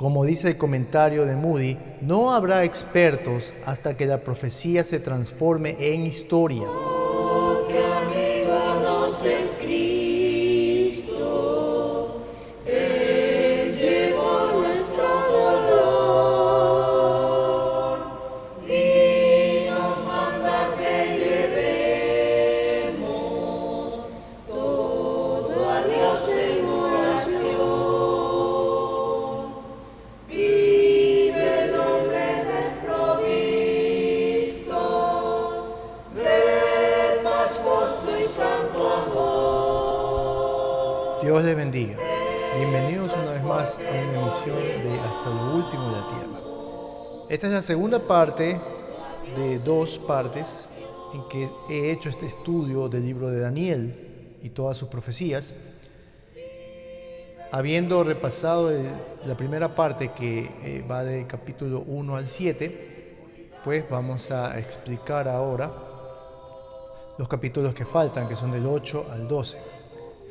Como dice el comentario de Moody, no habrá expertos hasta que la profecía se transforme en historia. Oh, qué amigo nos es Cristo, Él llevó nuestro dolor y nos manda que llevemos todo a Dios en oración. Vive el hombre desprovisto de paz, gozo y santo amor. Dios les bendiga. Bienvenidos una vez más a una emisión de Hasta lo Último de la Tierra. Esta es la segunda parte de 2 partes en que he hecho este estudio del libro de Daniel y todas sus profecías. Habiendo repasado la primera parte que va del capítulo 1 al 7, pues vamos a explicar ahora los capítulos que faltan, que son del 8 al 12.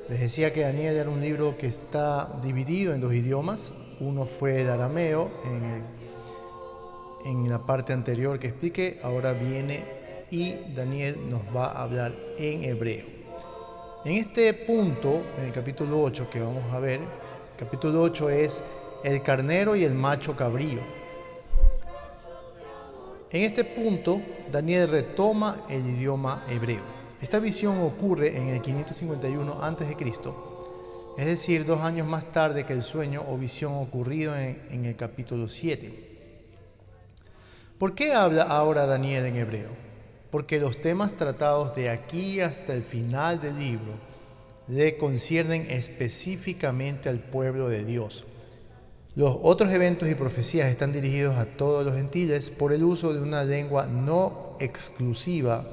Les decía que Daniel era un libro que está dividido en 2 idiomas. Uno fue el arameo en la parte anterior que expliqué. Ahora viene y Daniel nos va a hablar en hebreo. En este punto, en el capítulo 8 que vamos a ver, el capítulo 8 es el carnero y el macho cabrío. En este punto, Daniel retoma el idioma hebreo. Esta visión ocurre en el 551 a.C., es decir, 2 años más tarde que el sueño o visión ocurrido en el capítulo 7. ¿Por qué habla ahora Daniel en hebreo? Porque los temas tratados de aquí hasta el final del libro le conciernen específicamente al pueblo de Dios. Los otros eventos y profecías están dirigidos a todos los gentiles por el uso de una lengua no exclusiva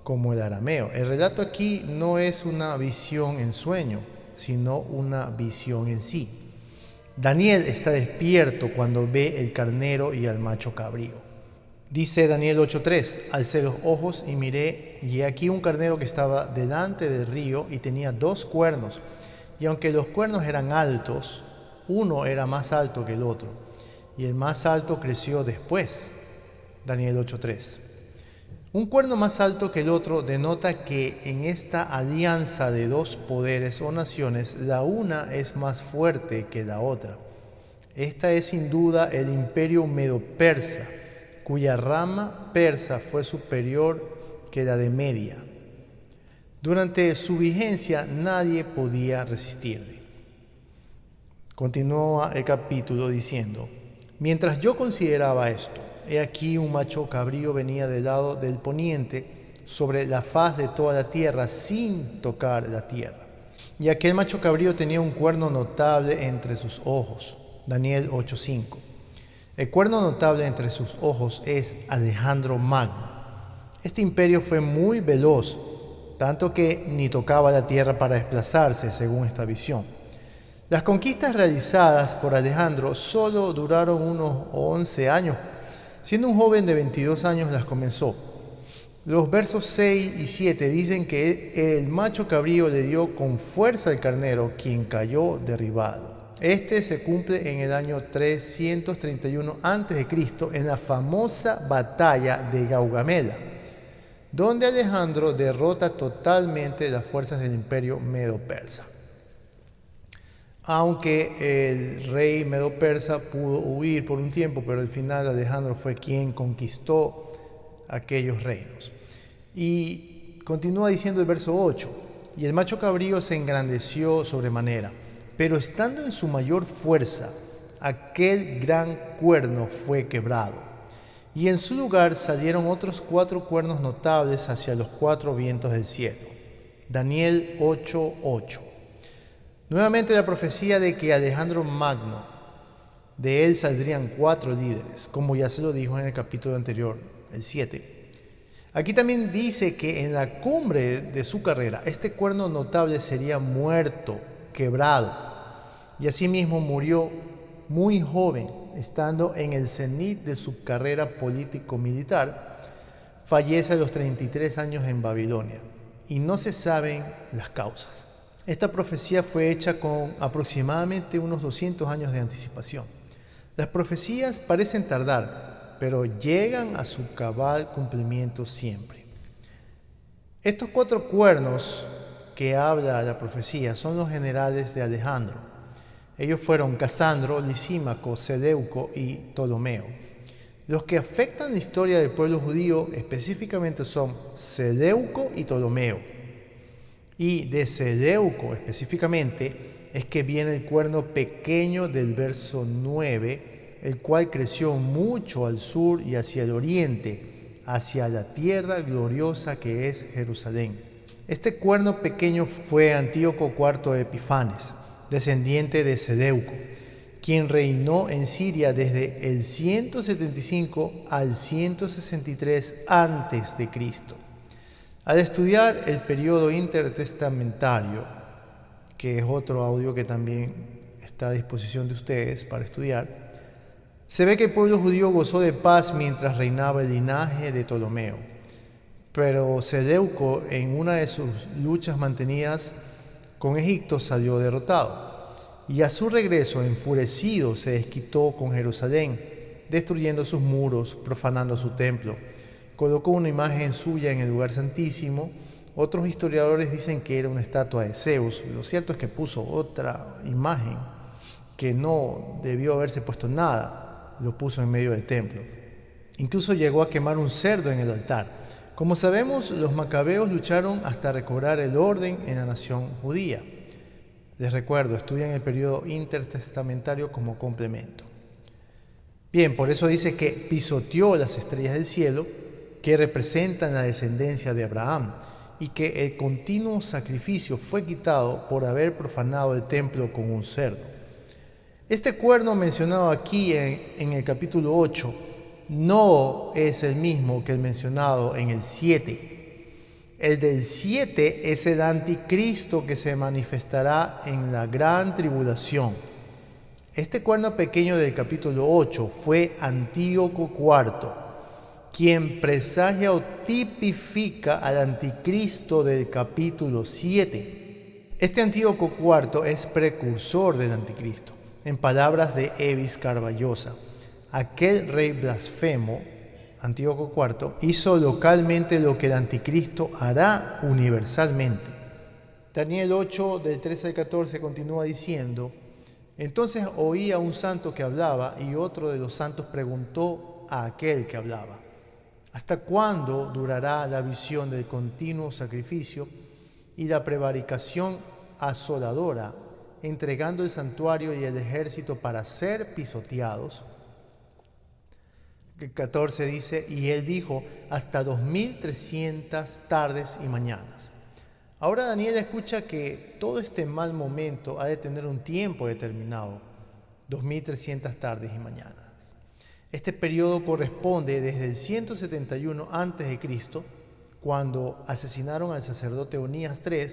como el arameo. El relato aquí no es una visión en sueño, sino una visión en sí. Daniel está despierto cuando ve el carnero y al macho cabrío. Dice Daniel 8:3, alcé los ojos y miré, y he aquí un carnero que estaba delante del río y tenía 2 cuernos, y aunque los cuernos eran altos, uno era más alto que el otro, y el más alto creció después. Daniel 8:3. Un cuerno más alto que el otro denota que en esta alianza de 2 poderes o naciones, la una es más fuerte que la otra. Esta es sin duda el imperio medo-persa, cuya rama persa fue superior que la de Media. Durante su vigencia nadie podía resistirle. Continúa el capítulo diciendo, mientras yo consideraba esto, he aquí un macho cabrío venía del lado del poniente sobre la faz de toda la tierra sin tocar la tierra. Y aquel macho cabrío tenía un cuerno notable entre sus ojos. Daniel 8:5. El cuerno notable entre sus ojos es Alejandro Magno. Este imperio fue muy veloz, tanto que ni tocaba la tierra para desplazarse, según esta visión. Las conquistas realizadas por Alejandro solo duraron unos 11 años. Siendo un joven de 22 años las comenzó. Los versos 6 y 7 dicen que el macho cabrío le dio con fuerza al carnero, quien cayó derribado. Este se cumple en el año 331 a.C. en la famosa batalla de Gaugamela, donde Alejandro derrota totalmente las fuerzas del imperio medo-persa. Aunque el rey medo-persa pudo huir por un tiempo, pero al final Alejandro fue quien conquistó aquellos reinos. Y continúa diciendo el verso 8, y el macho cabrío se engrandeció sobremanera, pero estando en su mayor fuerza, aquel gran cuerno fue quebrado, y en su lugar salieron otros 4 cuernos notables hacia los 4 vientos del cielo. Daniel 8:8. Nuevamente la profecía de que Alejandro Magno, de él saldrían 4 líderes, como ya se lo dijo en el capítulo anterior, el 7. Aquí también dice que en la cumbre de su carrera, este cuerno notable sería muerto, quebrado, y asimismo murió muy joven, estando en el cenit de su carrera político-militar. Fallece a los 33 años en Babilonia, y no se saben las causas. Esta profecía fue hecha con aproximadamente unos 200 años de anticipación. Las profecías parecen tardar, pero llegan a su cabal cumplimiento siempre. Estos 4 cuernos que habla la profecía son los generales de Alejandro. Ellos fueron Casandro, Lisímaco, Seleuco y Ptolomeo. Los que afectan la historia del pueblo judío específicamente son Seleuco y Ptolomeo. Y de Seleuco específicamente es que viene el cuerno pequeño del verso 9, el cual creció mucho al sur y hacia el oriente, hacia la tierra gloriosa que es Jerusalén. Este cuerno pequeño fue Antíoco IV Epifanes, descendiente de Seleuco, quien reinó en Siria desde el 175 al 163 a.C. Al estudiar el periodo intertestamentario, que es otro audio que también está a disposición de ustedes para estudiar, se ve que el pueblo judío gozó de paz mientras reinaba el linaje de Ptolomeo. Pero Seleuco, en una de sus luchas mantenidas con Egipto, salió derrotado. Y a su regreso, enfurecido, se desquitó con Jerusalén, destruyendo sus muros, profanando su templo. Colocó una imagen suya en el lugar santísimo. Otros historiadores dicen que era una estatua de Zeus. Lo cierto es que puso otra imagen que no debió haberse puesto nada. Lo puso en medio del templo. Incluso llegó a quemar un cerdo en el altar. Como sabemos, los macabeos lucharon hasta recobrar el orden en la nación judía. Les recuerdo, estudian el periodo intertestamentario como complemento. Bien, por eso dice que pisoteó las estrellas del cielo, que representan la descendencia de Abraham, y que el continuo sacrificio fue quitado por haber profanado el templo con un cerdo. Este cuerno mencionado aquí en el capítulo 8 no es el mismo que el mencionado en el 7. El del 7 es el anticristo que se manifestará en la gran tribulación. Este cuerno pequeño del capítulo 8 fue Antíoco IV, quien presagia o tipifica al anticristo del capítulo 7. Este Antíoco IV es precursor del anticristo, en palabras de Evis Carballosa. Aquel rey blasfemo, Antíoco IV, hizo localmente lo que el anticristo hará universalmente. Daniel 8, del 13 al 14, continúa diciendo: entonces oí a un santo que hablaba, y otro de los santos preguntó a aquel que hablaba: ¿hasta cuándo durará la visión del continuo sacrificio y la prevaricación asoladora, entregando el santuario y el ejército para ser pisoteados? El 14 dice: y él dijo, hasta 2300 tardes y mañanas. Ahora Daniel escucha que todo este mal momento ha de tener un tiempo determinado, 2300 tardes y mañanas. Este periodo corresponde desde el 171 a.C., cuando asesinaron al sacerdote Onías III,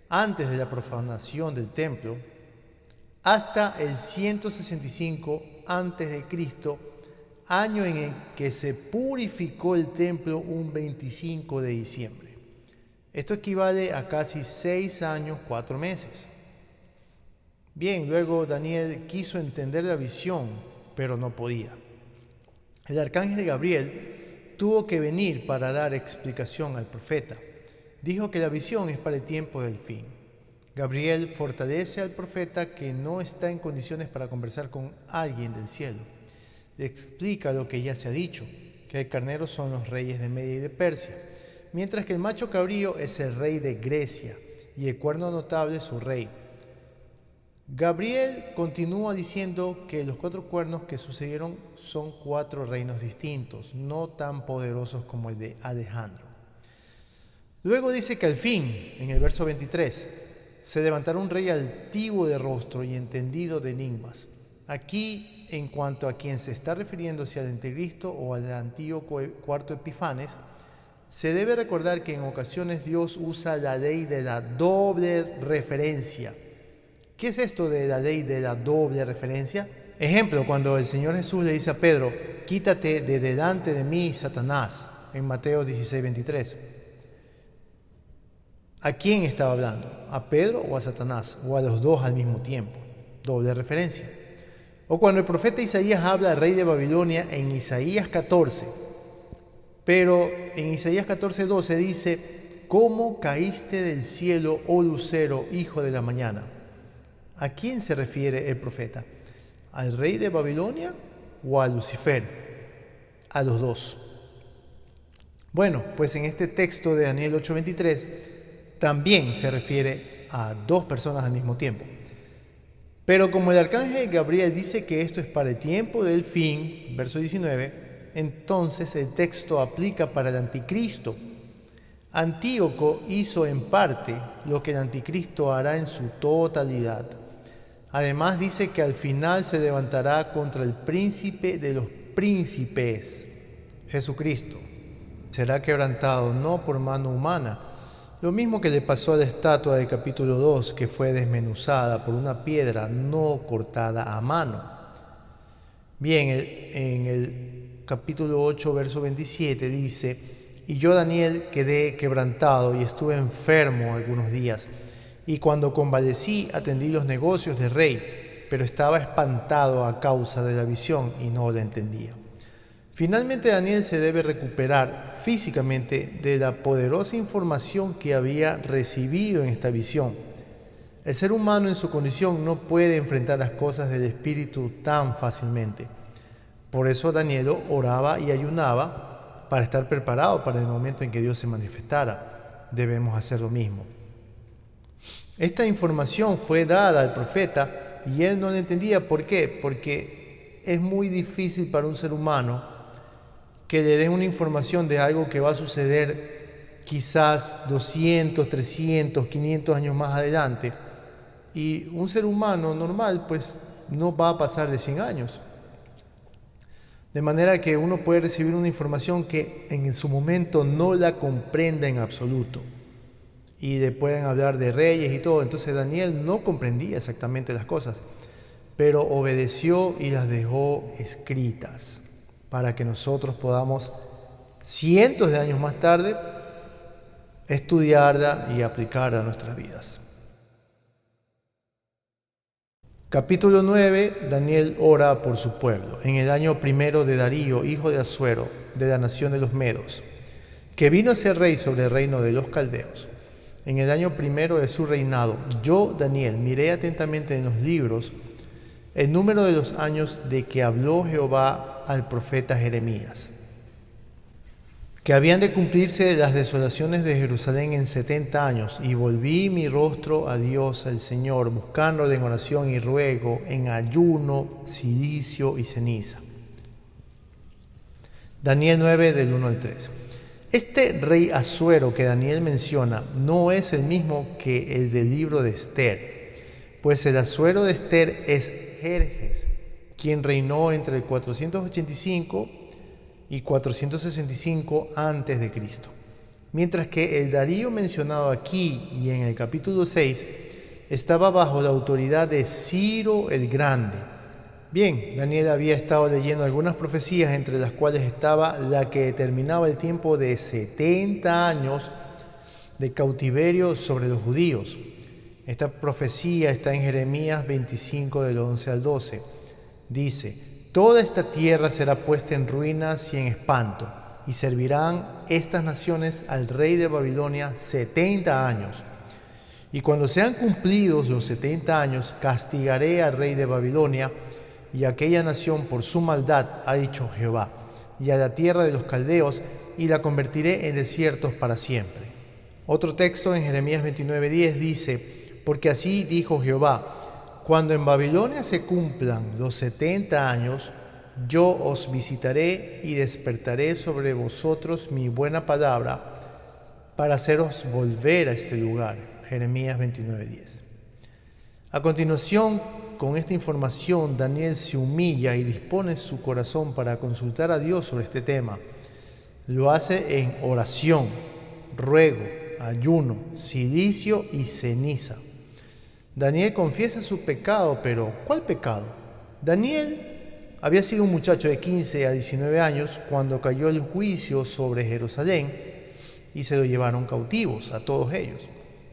antes de la profanación del templo, hasta el 165 a.C., año en el que se purificó el templo un 25 de diciembre. Esto equivale a casi 6 años, 4 meses. Bien, luego Daniel quiso entender la visión, pero no podía. El arcángel Gabriel tuvo que venir para dar explicación al profeta. Dijo que la visión es para el tiempo del fin. Gabriel fortalece al profeta que no está en condiciones para conversar con alguien del cielo. Le explica lo que ya se ha dicho, que el carnero son los reyes de Media y de Persia, mientras que el macho cabrío es el rey de Grecia y el cuerno notable su rey. Gabriel continúa diciendo que los 4 cuernos que sucedieron son 4 reinos distintos, no tan poderosos como el de Alejandro. Luego dice que al fin, en el verso 23, se levantará un rey altivo de rostro y entendido de enigmas. Aquí, en cuanto a quien se está refiriéndose al anticristo o al Antíoco IV Epifanes, se debe recordar que en ocasiones Dios usa la ley de la doble referencia. ¿Qué es esto de la ley de la doble referencia? Ejemplo, cuando el Señor Jesús le dice a Pedro: quítate de delante de mí, Satanás, en Mateo 16:23. ¿A quién estaba hablando? ¿A Pedro o a Satanás? ¿O a los dos al mismo tiempo? Doble referencia. O cuando el profeta Isaías habla al rey de Babilonia en Isaías 14, pero en Isaías 14:12 dice: ¿Cómo caíste del cielo, oh lucero, hijo de la mañana? ¿A quién se refiere el profeta? ¿Al rey de Babilonia o a Lucifer? A los dos. Bueno, pues en este texto de Daniel 8:23 también se refiere a dos personas al mismo tiempo. Pero como el arcángel Gabriel dice que esto es para el tiempo del fin, verso 19, entonces el texto aplica para el anticristo. Antíoco hizo en parte lo que el anticristo hará en su totalidad. Además dice que al final se levantará contra el príncipe de los príncipes, Jesucristo. Será quebrantado no por mano humana, lo mismo que le pasó a la estatua del capítulo 2, que fue desmenuzada por una piedra no cortada a mano. Bien, en el capítulo 8, verso 27 dice: y yo, Daniel, quedé quebrantado y estuve enfermo algunos días, y cuando convalecí atendí los negocios del rey, pero estaba espantado a causa de la visión y no la entendía. Finalmente Daniel se debe recuperar físicamente de la poderosa información que había recibido en esta visión. El ser humano en su condición no puede enfrentar las cosas del espíritu tan fácilmente. Por eso Daniel oraba y ayunaba para estar preparado para el momento en que Dios se manifestara. Debemos hacer lo mismo. Esta información fue dada al profeta y él no la entendía. ¿Por qué? Porque es muy difícil para un ser humano que le den una información de algo que va a suceder quizás 200, 300, 500 años más adelante. Y un ser humano normal pues no va a pasar de 100 años. De manera que uno puede recibir una información que en su momento no la comprenda en absoluto. Y le pueden hablar de reyes y todo. Entonces Daniel no comprendía exactamente las cosas, pero obedeció y las dejó escritas para que nosotros podamos, cientos de años más tarde, estudiarla y aplicarla a nuestras vidas. Capítulo 9. Daniel ora por su pueblo. En el año primero de Darío, hijo de Asuero, de la nación de los Medos, que vino a ser rey sobre el reino de los caldeos. En el año primero de su reinado, yo, Daniel, miré atentamente en los libros el número de los años de que habló Jehová al profeta Jeremías, que habían de cumplirse las desolaciones de Jerusalén en 70 años, y volví mi rostro a Dios, el Señor, buscándole en oración y ruego, en ayuno, cilicio y ceniza. Daniel 9, del 1 al 3. Este rey Asuero que Daniel menciona no es el mismo que el del libro de Esther, pues el Asuero de Esther es Jerjes, quien reinó entre el 485 y 465 a.C., mientras que el Darío mencionado aquí y en el capítulo 6 estaba bajo la autoridad de Ciro el Grande. Bien, Daniel había estado leyendo algunas profecías, entre las cuales estaba la que determinaba el tiempo de 70 años de cautiverio sobre los judíos. Esta profecía está en Jeremías 25, del 11 al 12. Dice: toda esta tierra será puesta en ruinas y en espanto, y servirán estas naciones al rey de Babilonia 70 años. Y cuando sean cumplidos los 70 años, castigaré al rey de Babilonia y a aquella nación por su maldad, ha dicho Jehová, y a la tierra de los caldeos, y la convertiré en desiertos para siempre. Otro texto en Jeremías 29:10 dice: porque así dijo Jehová, cuando en Babilonia se cumplan los 70 años, yo os visitaré y despertaré sobre vosotros mi buena palabra para haceros volver a este lugar. Jeremías 29:10. A continuación, con esta información, Daniel se humilla y dispone su corazón para consultar a Dios sobre este tema. Lo hace en oración, ruego, ayuno, cilicio y ceniza. Daniel confiesa su pecado, pero ¿cuál pecado? Daniel había sido un muchacho de 15 a 19 años cuando cayó el juicio sobre Jerusalén y se lo llevaron cautivos a todos ellos.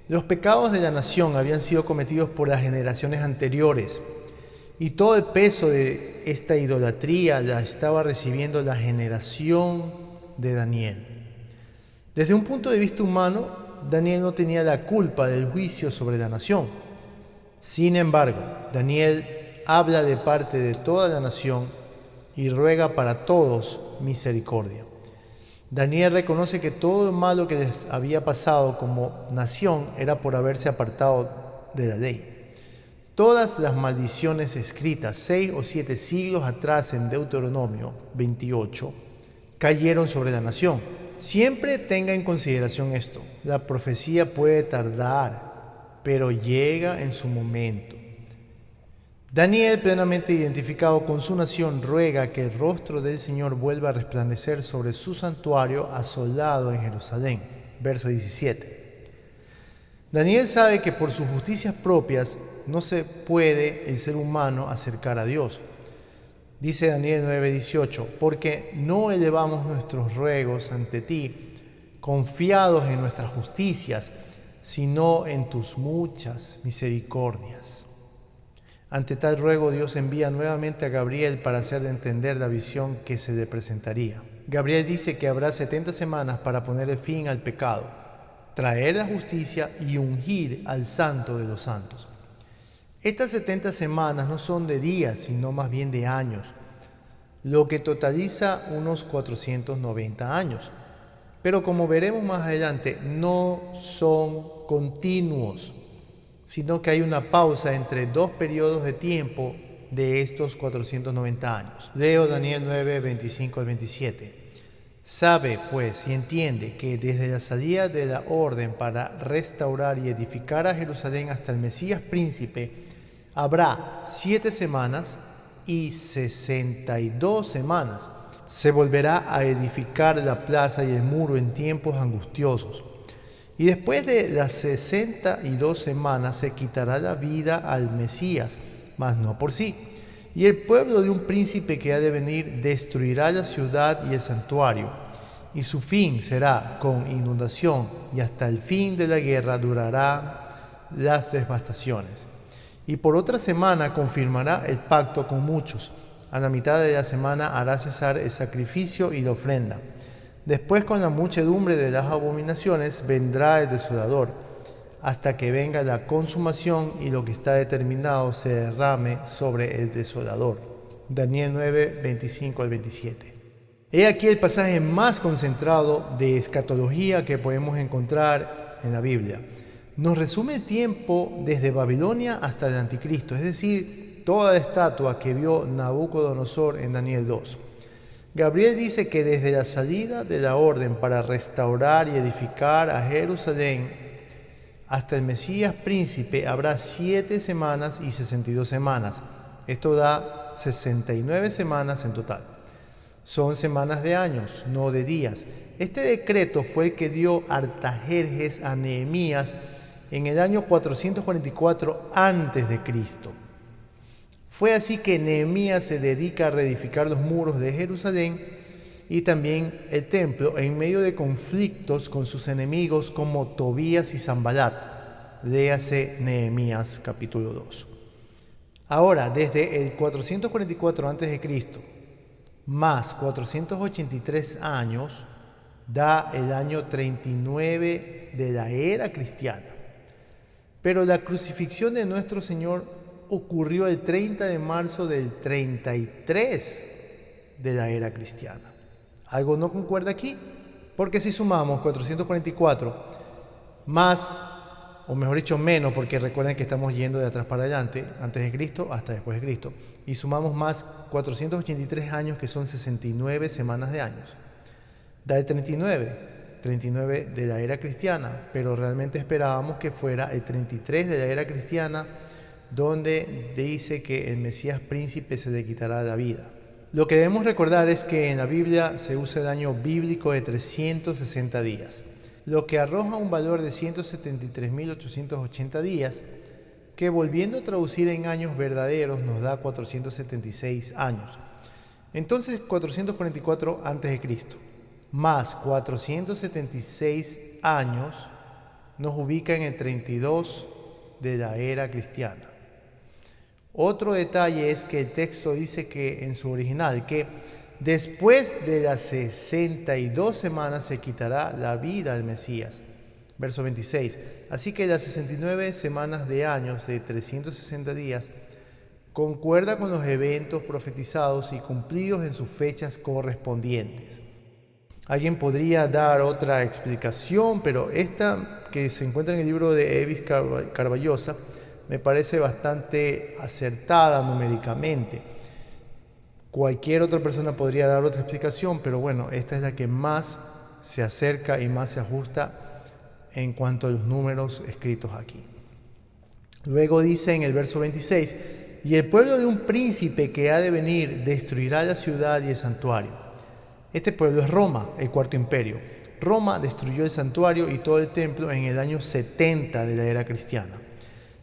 Los pecados de la nación habían sido cometidos por las generaciones anteriores Y todo el peso de esta idolatría la estaba recibiendo la generación de Daniel. Desde un punto de vista humano, Daniel no tenía la culpa del juicio sobre la nación. Sin embargo, Daniel habla de parte de toda la nación y ruega para todos misericordia. Daniel reconoce que todo lo malo que les había pasado como nación era por haberse apartado de la ley. Todas las maldiciones escritas 6 o 7 siglos atrás en Deuteronomio 28 cayeron sobre la nación. Siempre tenga en consideración esto: la profecía puede tardar, pero llega en su momento. Daniel, plenamente identificado con su nación, ruega que el rostro del Señor vuelva a resplandecer sobre su santuario asolado en Jerusalén. Verso 17. Daniel sabe que por sus justicias propias no se puede el ser humano acercar a Dios. Dice Daniel 9:18, porque no elevamos nuestros ruegos ante ti, confiados en nuestras justicias, sino en tus muchas misericordias. Ante tal ruego, Dios envía nuevamente a Gabriel para hacerle entender la visión que se le presentaría. Gabriel dice que habrá 70 semanas para poner fin al pecado, traer la justicia y ungir al Santo de los Santos. Estas 70 semanas no son de días, sino más bien de años, lo que totaliza unos 490 años. Pero como veremos más adelante, no son continuos, sino que hay una pausa entre dos periodos de tiempo de estos 490 años. Leo Daniel 9, 25 al 27. Sabe, pues, y entiende que desde la salida de la orden para restaurar y edificar a Jerusalén hasta el Mesías príncipe, habrá 7 semanas y 62 semanas. Se volverá a edificar la plaza y el muro en tiempos angustiosos. Y después de las 62 semanas se quitará la vida al Mesías, mas no por sí. Y el pueblo de un príncipe que ha de venir destruirá la ciudad y el santuario. Y su fin será con inundación, y hasta el fin de la guerra durarán las devastaciones. Y por otra semana confirmará el pacto con muchos. A la mitad de la semana hará cesar el sacrificio y la ofrenda. Después, con la muchedumbre de las abominaciones, vendrá el desolador, hasta que venga la consumación y lo que está determinado se derrame sobre el desolador. Daniel 9, 25 al 27. He aquí el pasaje más concentrado de escatología que podemos encontrar en la Biblia. Nos resume el tiempo desde Babilonia hasta el Anticristo, es decir, toda la estatua que vio Nabucodonosor en Daniel 2. Gabriel dice que desde la salida de la orden para restaurar y edificar a Jerusalén hasta el Mesías príncipe habrá 7 semanas y 62 semanas. Esto da 69 semanas en total. Son semanas de años, no de días. Este decreto fue el que dio Artajerjes a Nehemías en el año 444 a.C. Fue así que Nehemías se dedica a reedificar los muros de Jerusalén y también el templo en medio de conflictos con sus enemigos como Tobías y Sanballat. Léase Nehemías capítulo 2. Ahora, desde el 444 a.C. más 483 años, da el año 39 de la era cristiana. Pero la crucifixión de nuestro Señor ocurrió el 30 de marzo del 33 de la era cristiana. ¿Algo no concuerda aquí? Porque si sumamos 444 más, o mejor dicho menos, porque recuerden que estamos yendo de atrás para adelante, antes de Cristo hasta después de Cristo, y sumamos más 483 años, que son 69 semanas de años, da el 39 de la era cristiana, pero realmente esperábamos que fuera el 33 de la era cristiana, donde dice que el Mesías príncipe se le quitará la vida. Lo que debemos recordar es que en la Biblia se usa el año bíblico de 360 días, lo que arroja un valor de 173.880 días, que volviendo a traducir en años verdaderos nos da 476 años. Entonces 444 a.C. más 476 años nos ubica en el 32 de la era cristiana. Otro detalle es que el texto dice que en su original, que después de las 62 semanas se quitará la vida al Mesías. Verso 26. Así que las 69 semanas de años de 360 días concuerda con los eventos profetizados y cumplidos en sus fechas correspondientes. Alguien podría dar otra explicación, pero esta que se encuentra en el libro de Evis Carballosa me parece bastante acertada numéricamente. Cualquier otra persona podría dar otra explicación, pero bueno, esta es la que más se acerca y más se ajusta en cuanto a los números escritos aquí. Luego dice en el verso 26, y el pueblo de un príncipe que ha de venir destruirá la ciudad y el santuario. Este pueblo es Roma, el cuarto imperio. Roma destruyó el santuario y todo el templo en el año 70 de la era cristiana.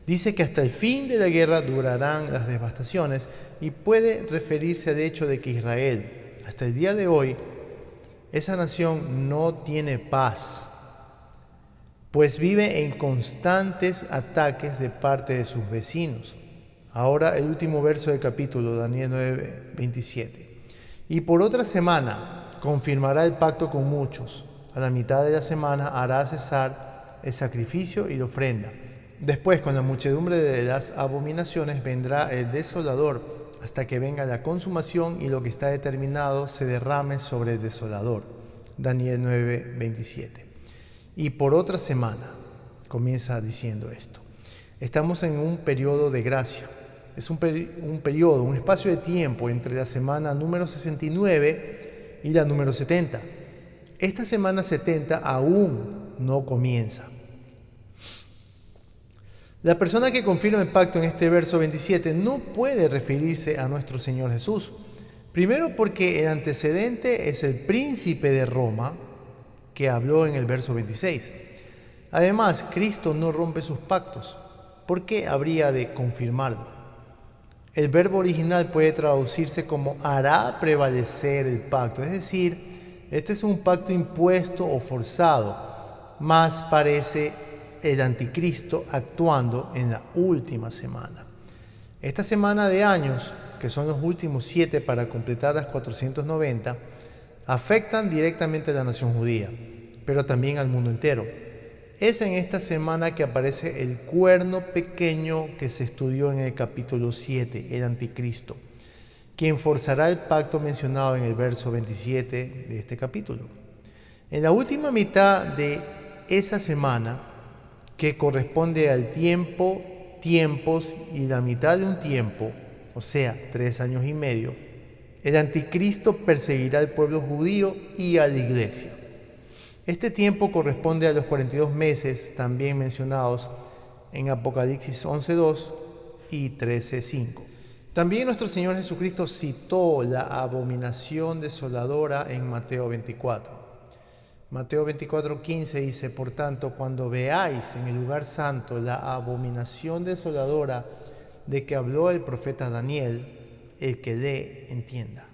Dice que hasta el fin de la guerra durarán las devastaciones y puede referirse al hecho de que Israel, hasta el día de hoy, esa nación no tiene paz, pues vive en constantes ataques de parte de sus vecinos. Ahora el último verso del capítulo, Daniel 9, 27. Y por otra semana confirmará el pacto con muchos. A la mitad de la semana hará cesar el sacrificio y la ofrenda. Después, con la muchedumbre de las abominaciones, vendrá el desolador, hasta que venga la consumación y lo que está determinado se derrame sobre el desolador. Daniel 9, 27. Y por otra semana, comienza diciendo esto. Estamos en un periodo de gracia. Es un periodo, un espacio de tiempo entre la semana número 69 y la número 70. Esta semana 70 aún no comienza. La persona que confirma el pacto en este verso 27 no puede referirse a nuestro Señor Jesús. Primero porque el antecedente es el príncipe de Roma que habló en el verso 26. Además, Cristo no rompe sus pactos. ¿Por qué habría de confirmarlo? El verbo original puede traducirse como hará prevalecer el pacto, es decir, este es un pacto impuesto o forzado, más parece el anticristo actuando en la última semana. Esta semana de años, que son los últimos 7 para completar las 490, afectan directamente a la nación judía, pero también al mundo entero. Es en esta semana que aparece el cuerno pequeño que se estudió en el capítulo 7, el anticristo, quien forzará el pacto mencionado en el verso 27 de este capítulo. En la última mitad de esa semana, que corresponde al tiempo, tiempos y la mitad de un tiempo, o sea, 3 años y medio, el anticristo perseguirá al pueblo judío y a la iglesia. Este tiempo corresponde a los 42 meses también mencionados en Apocalipsis 11.2 y 13.5. También nuestro Señor Jesucristo citó la abominación desoladora en Mateo 24. Mateo 24:15 dice, por tanto, cuando veáis en el lugar santo la abominación desoladora de que habló el profeta Daniel, el que lee entienda.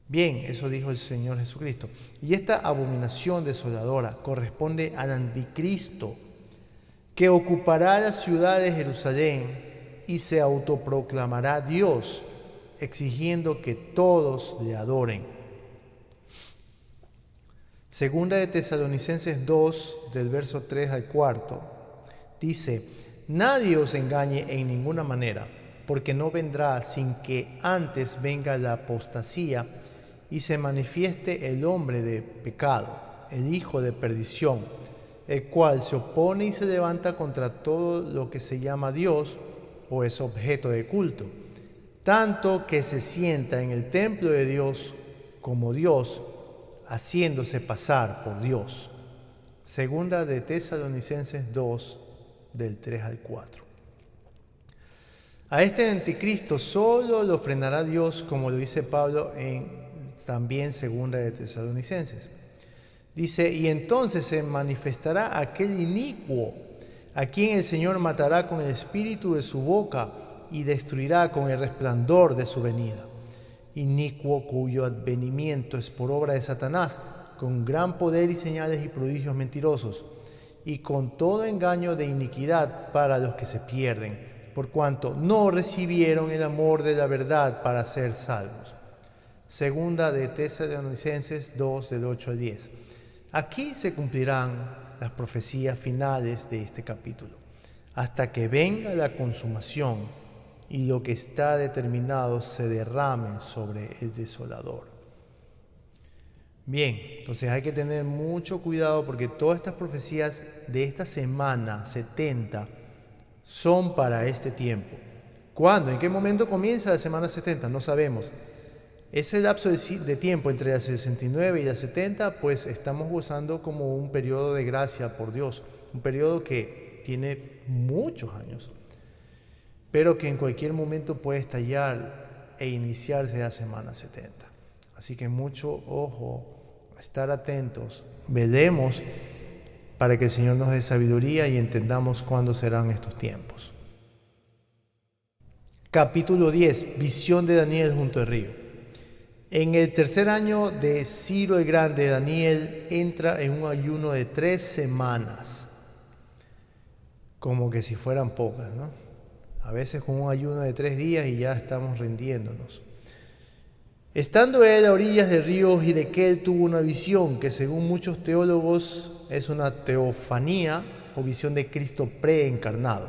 Bien, eso dijo el Señor Jesucristo. Y esta abominación desoladora corresponde al anticristo, que ocupará la ciudad de Jerusalén y se autoproclamará Dios, exigiendo que todos le adoren. Segunda de Tesalonicenses 2, del verso 3 al 4, dice, nadie os engañe en ninguna manera, porque no vendrá sin que antes venga la apostasía y se manifieste el hombre de pecado, el hijo de perdición, el cual se opone y se levanta contra todo lo que se llama Dios o es objeto de culto, tanto que se sienta en el templo de Dios como Dios, haciéndose pasar por Dios. Segunda de Tesalonicenses 2, del 3 al 4. A este anticristo solo lo frenará Dios, como lo dice Pablo en también segunda de Tesalonicenses. Dice, y entonces se manifestará aquel inicuo, a quien el Señor matará con el espíritu de su boca y destruirá con el resplandor de su venida. Inicuo cuyo advenimiento es por obra de Satanás, con gran poder y señales y prodigios mentirosos, y con todo engaño de iniquidad para los que se pierden, por cuanto no recibieron el amor de la verdad para ser salvos. Segunda de Tesalonicenses 2, del 8 al 10. Aquí se cumplirán las profecías finales de este capítulo, hasta que venga la consumación y lo que está determinado se derrame sobre el desolador. Bien, entonces hay que tener mucho cuidado porque todas estas profecías de esta semana 70 son para este tiempo. ¿Cuándo? ¿En qué momento comienza la semana 70? No sabemos. Ese lapso de tiempo entre las 69 y las 70, pues estamos gozando como un periodo de gracia por Dios, un periodo que tiene muchos años, pero que en cualquier momento puede estallar e iniciarse la semana 70. Así que mucho ojo, estar atentos, velemos para que el Señor nos dé sabiduría y entendamos cuándo serán estos tiempos. Capítulo 10. Visión de Daniel junto al río. En el tercer año de Ciro el Grande, Daniel entra en un ayuno de 3 semanas. Como que si fueran pocas, ¿no? A veces con un ayuno de 3 días y ya estamos rindiéndonos. Estando él a orillas del río Hiddekel, tuvo una visión que según muchos teólogos es una teofanía o visión de Cristo preencarnado.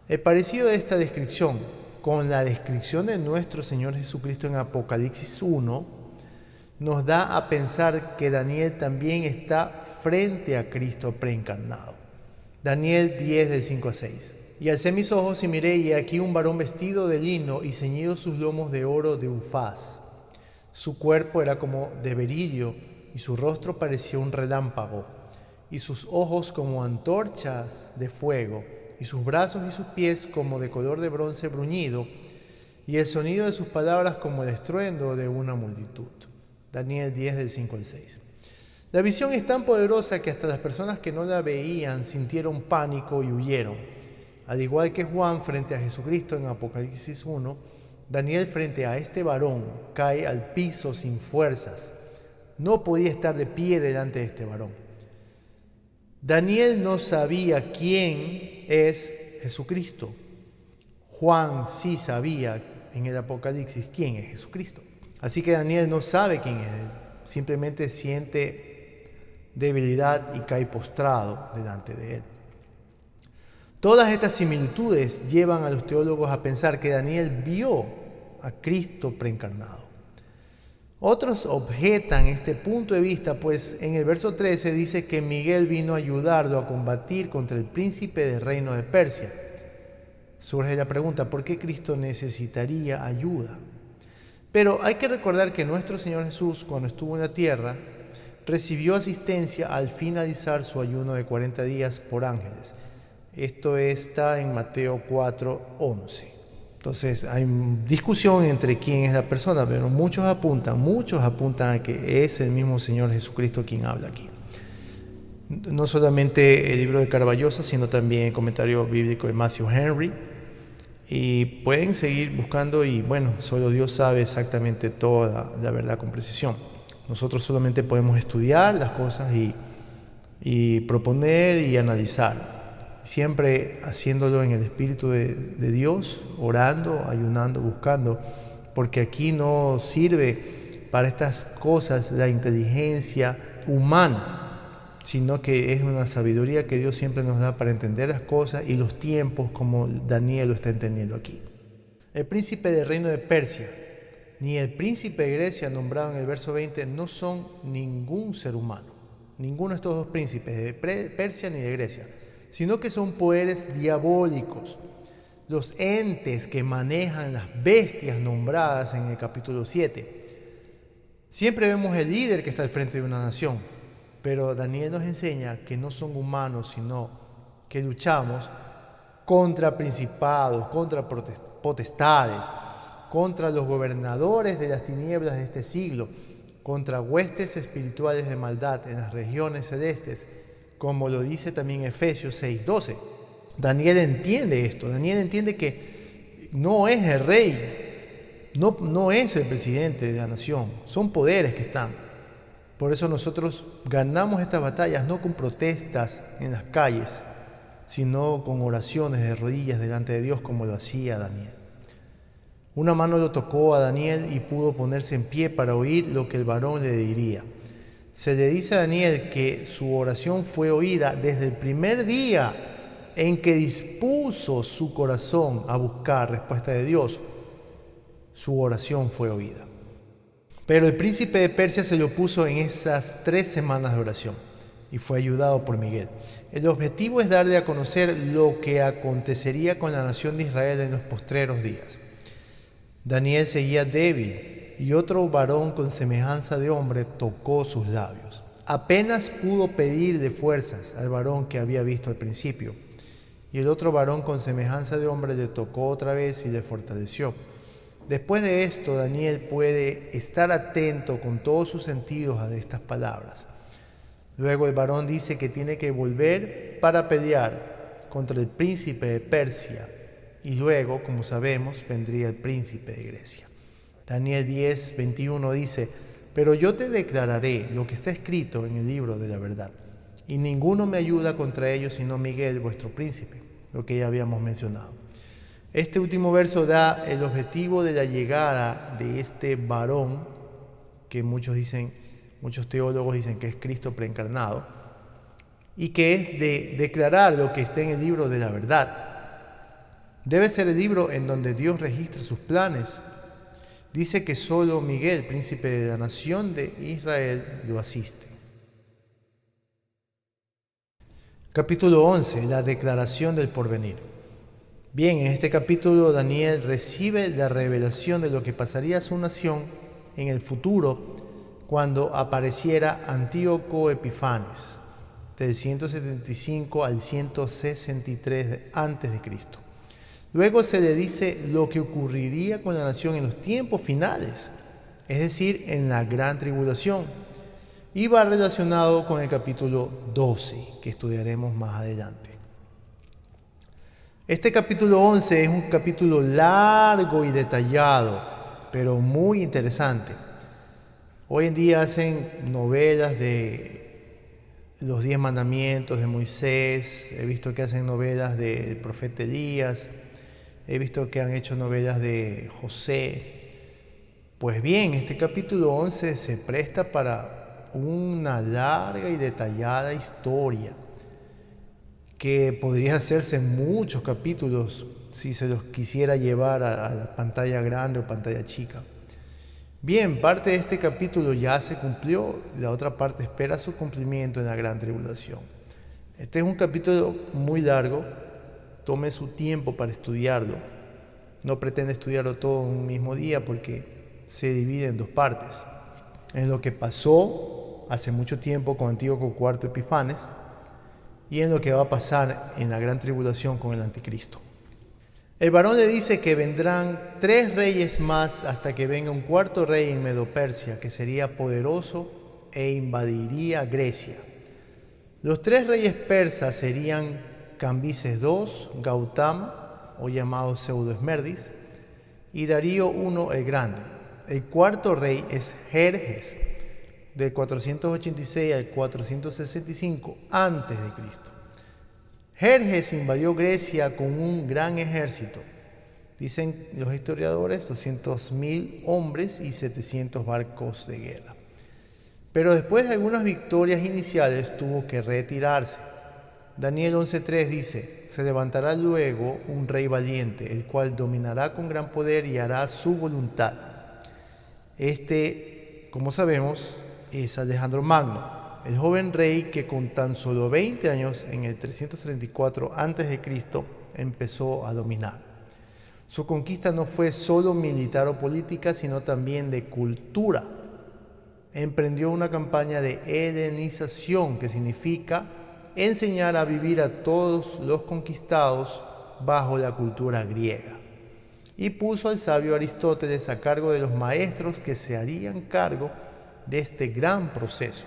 El parecido de esta descripción con la descripción de nuestro Señor Jesucristo en Apocalipsis 1 nos da a pensar que Daniel también está frente a Cristo preencarnado. Daniel 10, del 5 a 6. Y alcé mis ojos y miré, y aquí un varón vestido de lino y ceñidos sus lomos de oro de Ufaz. Su cuerpo era como de berilio, y su rostro parecía un relámpago, y sus ojos como antorchas de fuego, y sus brazos y sus pies como de color de bronce bruñido, y el sonido de sus palabras como el estruendo de una multitud. Daniel 10, del 5 al 6. La visión es tan poderosa que hasta las personas que no la veían sintieron pánico y huyeron. Al igual que Juan frente a Jesucristo en Apocalipsis 1, Daniel frente a este varón cae al piso sin fuerzas. No podía estar de pie delante de este varón. Daniel no sabía quién es Jesucristo. Juan sí sabía en el Apocalipsis quién es Jesucristo. Así que Daniel no sabe quién es él. Simplemente siente debilidad y cae postrado delante de él. Todas estas similitudes llevan a los teólogos a pensar que Daniel vio a Cristo preencarnado. Otros objetan este punto de vista, pues en el verso 13 dice que Miguel vino a ayudarlo a combatir contra el príncipe del reino de Persia. Surge la pregunta, ¿por qué Cristo necesitaría ayuda? Pero hay que recordar que nuestro Señor Jesús, cuando estuvo en la tierra, recibió asistencia al finalizar su ayuno de 40 días por ángeles. Esto está en Mateo 4:11. Entonces hay discusión entre quién es la persona, pero muchos apuntan a que es el mismo Señor Jesucristo quien habla aquí. No solamente el libro de Carballosa, sino también el comentario bíblico de Matthew Henry. Y pueden seguir buscando y bueno, solo Dios sabe exactamente toda la verdad con precisión. Nosotros solamente podemos estudiar las cosas y proponer y analizar. Siempre haciéndolo en el Espíritu de Dios, orando, ayunando, buscando, porque aquí no sirve para estas cosas la inteligencia humana, sino que es una sabiduría que Dios siempre nos da para entender las cosas y los tiempos como Daniel lo está entendiendo aquí. El príncipe del reino de Persia, ni el príncipe de Grecia nombrado en el verso 20, no son ningún ser humano, ninguno de estos dos príncipes, de Persia ni de Grecia, sino que son poderes diabólicos, los entes que manejan las bestias nombradas en el capítulo 7. Siempre vemos el líder que está al frente de una nación, pero Daniel nos enseña que no son humanos, sino que luchamos contra principados, contra potestades, contra los gobernadores de las tinieblas de este siglo, contra huestes espirituales de maldad en las regiones celestes, como lo dice también Efesios 6:12. Daniel entiende esto, Daniel entiende que no es el rey, no es el presidente de la nación, son poderes que están. Por eso nosotros ganamos estas batallas no con protestas en las calles, sino con oraciones de rodillas delante de Dios como lo hacía Daniel. Una mano lo tocó a Daniel y pudo ponerse en pie para oír lo que el varón le diría. Se le dice a Daniel que su oración fue oída desde el primer día en que dispuso su corazón a buscar respuesta de Dios. Su oración fue oída. Pero el príncipe de Persia se lo puso en esas 3 semanas de oración y fue ayudado por Miguel. El objetivo es darle a conocer lo que acontecería con la nación de Israel en los postreros días. Daniel seguía débil y otro varón con semejanza de hombre tocó sus labios. Apenas pudo pedir de fuerzas al varón que había visto al principio, y el otro varón con semejanza de hombre le tocó otra vez y le fortaleció. Después de esto, Daniel puede estar atento con todos sus sentidos a estas palabras. Luego el varón dice que tiene que volver para pelear contra el príncipe de Persia, y luego, como sabemos, vendría el príncipe de Grecia. Daniel 10:21 dice: pero yo te declararé lo que está escrito en el libro de la verdad, y ninguno me ayuda contra ellos sino Miguel, vuestro príncipe, lo que ya habíamos mencionado. Este último verso da el objetivo de la llegada de este varón, que muchos teólogos dicen que es Cristo preencarnado, y que es de declarar lo que está en el libro de la verdad. Debe ser el libro en donde Dios registra sus planes. Dice que solo Miguel, príncipe de la nación de Israel, lo asiste. Capítulo 11. La declaración del porvenir. Bien, en este capítulo Daniel recibe la revelación de lo que pasaría a su nación en el futuro cuando apareciera Antíoco Epifanes, del 175 al 163 a.C. Luego se le dice lo que ocurriría con la nación en los tiempos finales, es decir, en la gran tribulación, y va relacionado con el capítulo 12, que estudiaremos más adelante. Este capítulo 11 es un capítulo largo y detallado, pero muy interesante. Hoy en día hacen novelas de los 10 mandamientos de Moisés, he visto que hacen novelas del profeta Elías, he visto que han hecho novelas de José. Pues bien, este capítulo 11 se presta para una larga y detallada historia que podría hacerse en muchos capítulos si se los quisiera llevar a la pantalla grande o pantalla chica. Bien, parte de este capítulo ya se cumplió, la otra parte espera su cumplimiento en la gran tribulación. Este es un capítulo muy largo. Tome su tiempo para estudiarlo. No pretende estudiarlo todo en un mismo día porque se divide en 2 partes. En lo que pasó hace mucho tiempo con Antíoco IV Epifanes y en lo que va a pasar en la gran tribulación con el anticristo. El varón le dice que vendrán 3 reyes más hasta que venga un 4º rey en Medo-Persia que sería poderoso e invadiría Grecia. Los 3 reyes persas serían Cambises II, Gautama, o llamado Pseudo-Esmerdis, y Darío I el Grande. El 4º rey es Jerjes, del 486 al 465 a.C. Jerjes invadió Grecia con un gran ejército. Dicen los historiadores 200.000 hombres y 700 barcos de guerra. Pero después de algunas victorias iniciales tuvo que retirarse. Daniel 11:3 dice: se levantará luego un rey valiente, el cual dominará con gran poder y hará su voluntad. Este, como sabemos, es Alejandro Magno, el joven rey que con tan solo 20 años, en el 334 a.C., empezó a dominar. Su conquista no fue solo militar o política, sino también de cultura. Emprendió una campaña de helenización, que significa enseñar a vivir a todos los conquistados bajo la cultura griega, y puso al sabio Aristóteles a cargo de los maestros que se harían cargo de este gran proceso.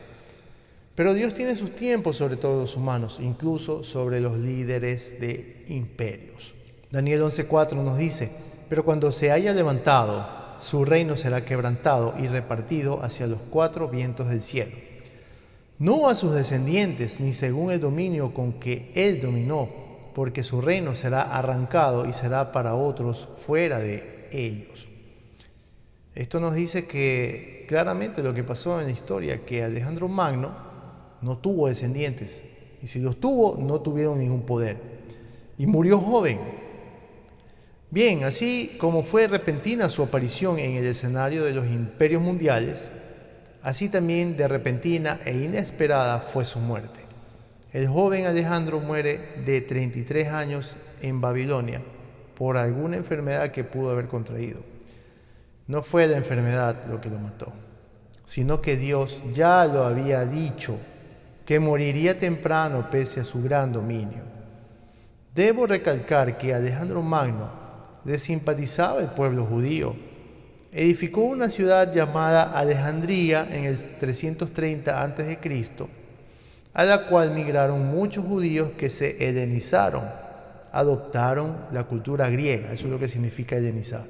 Pero Dios tiene sus tiempos sobre todos los humanos, incluso sobre los líderes de imperios. Daniel 11:4 nos dice: pero cuando se haya levantado, su reino será quebrantado y repartido hacia los 4 vientos del cielo. No a sus descendientes, ni según el dominio con que él dominó, porque su reino será arrancado y será para otros fuera de ellos. Esto nos dice que claramente lo que pasó en la historia, que Alejandro Magno no tuvo descendientes, y si los tuvo, no tuvieron ningún poder, y murió joven. Bien, así como fue repentina su aparición en el escenario de los imperios mundiales, así también de repentina e inesperada fue su muerte. El joven Alejandro muere de 33 años en Babilonia por alguna enfermedad que pudo haber contraído. No fue la enfermedad lo que lo mató, sino que Dios ya lo había dicho, que moriría temprano pese a su gran dominio. Debo recalcar que Alejandro Magno le simpatizaba el pueblo judío. Edificó una ciudad llamada Alejandría en el 330 a.C., a la cual migraron muchos judíos que se helenizaron, adoptaron la cultura griega, eso es lo que significa helenizar.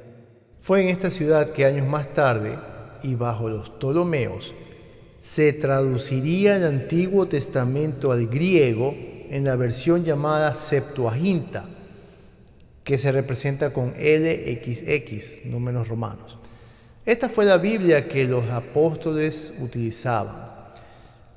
Fue en esta ciudad que años más tarde, y bajo los Ptolomeos, se traduciría el Antiguo Testamento al griego en la versión llamada Septuaginta, que se representa con LXX, números romanos. Esta fue la Biblia que los apóstoles utilizaban.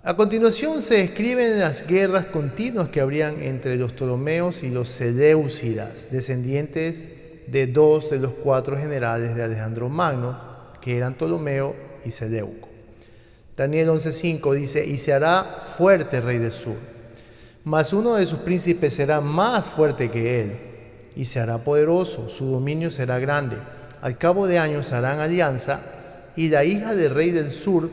A continuación se describen las guerras continuas que habrían entre los Ptolomeos y los Seleucidas, descendientes de 2 de los 4 generales de Alejandro Magno, que eran Ptolomeo y Seleuco. Daniel 11:5 dice: y se hará fuerte el rey del sur, mas uno de sus príncipes será más fuerte que él, y se hará poderoso, su dominio será grande. Al cabo de años harán alianza, y la hija del rey del sur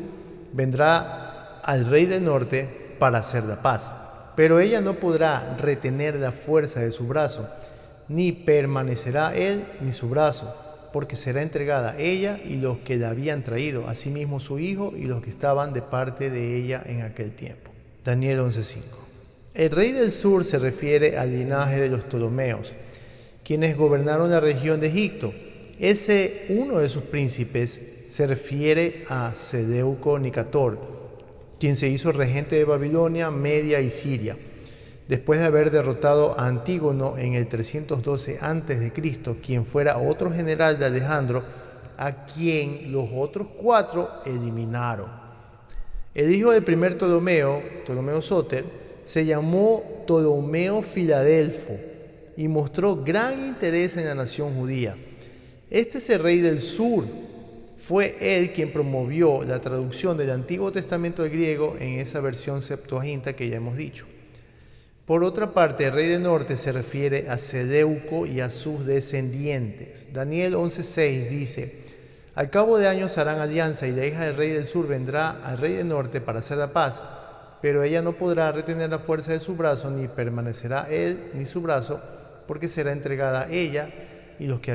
vendrá al rey del norte para hacer la paz. Pero ella no podrá retener la fuerza de su brazo, ni permanecerá él ni su brazo, porque será entregada ella y los que la habían traído, asimismo su hijo y los que estaban de parte de ella en aquel tiempo. Daniel 11:5. El rey del sur se refiere al linaje de los Ptolomeos, quienes gobernaron la región de Egipto. Ese uno de sus príncipes se refiere a Seleuco Nicator, quien se hizo regente de Babilonia, Media y Siria, después de haber derrotado a Antígono en el 312 a.C., quien fuera otro general de Alejandro, a quien los otros 4 eliminaron. El hijo del primer Ptolomeo, Ptolomeo Sóter, se llamó Ptolomeo Filadelfo y mostró gran interés en la nación judía. Este es el rey del sur. Fue él quien promovió la traducción del Antiguo Testamento al griego en esa versión Septuaginta que ya hemos dicho. Por otra parte, el rey del norte se refiere a Seleuco y a sus descendientes. Daniel 11:6 dice: al cabo de años harán alianza, y la hija del rey del sur vendrá al rey del norte para hacer la paz, pero ella no podrá retener la fuerza de su brazo, ni permanecerá él ni su brazo, porque será entregada ella y los que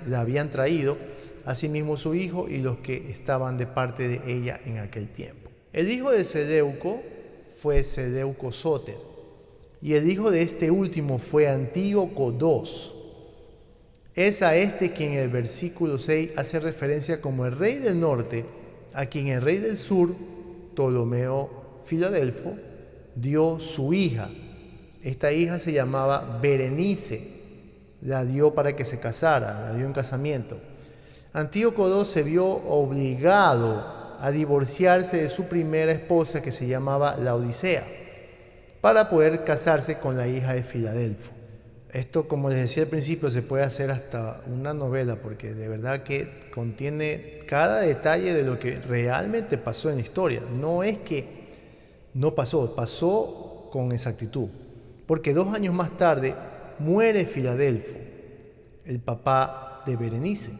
la habían traído, asimismo su hijo y los que estaban de parte de ella en aquel tiempo. El hijo de Seleuco fue Seleuco Sóter, y el hijo de este último fue Antíoco II. Es a este quien el versículo 6 hace referencia como el rey del norte, a quien el rey del sur, Ptolomeo Filadelfo, dio su hija. Esta hija se llamaba Berenice, la dio para que se casara, la dio en casamiento. Antíoco II se vio obligado a divorciarse de su primera esposa, que se llamaba Laodicea, para poder casarse con la hija de Filadelfo. Esto, como les decía al principio, se puede hacer hasta una novela, porque de verdad que contiene cada detalle de lo que realmente pasó en la historia. No es que no pasó, pasó con exactitud, porque 2 años más tarde muere Filadelfo, el papá de Berenice.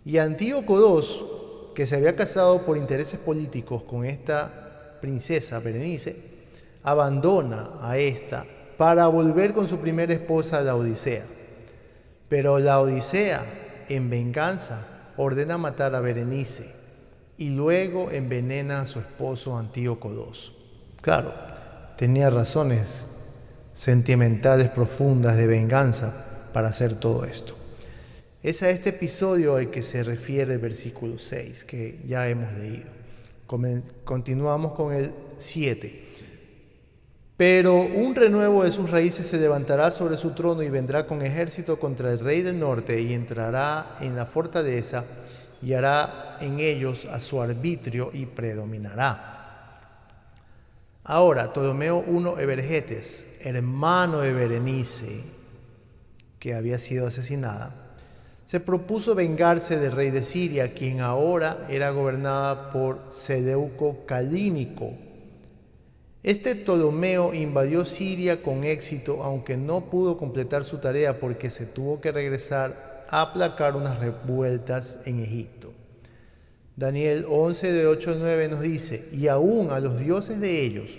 Y Antíoco II, que se había casado por intereses políticos con esta princesa Berenice, abandona a esta para volver con su primera esposa, Laodicea. Pero Laodicea, en venganza, ordena matar a Berenice y luego envenena a su esposo Antíoco II. Claro, tenía razones sentimentales profundas de venganza para hacer todo esto. Es a este episodio al que se refiere el versículo 6, que ya hemos leído. Continuamos con el 7. Pero un renuevo de sus raíces se levantará sobre su trono y vendrá con ejército contra el rey del norte y entrará en la fortaleza y hará en ellos a su arbitrio y predominará. Ahora, Ptolomeo I Evergetes, hermano de Berenice, que había sido asesinada, se propuso vengarse del rey de Siria, quien ahora era gobernada por Seleuco Calínico. Este Ptolomeo invadió Siria con éxito, aunque no pudo completar su tarea porque se tuvo que regresar a aplacar unas revueltas en Egipto. Daniel 11, de 8 al 9 nos dice: y aún a los dioses de ellos,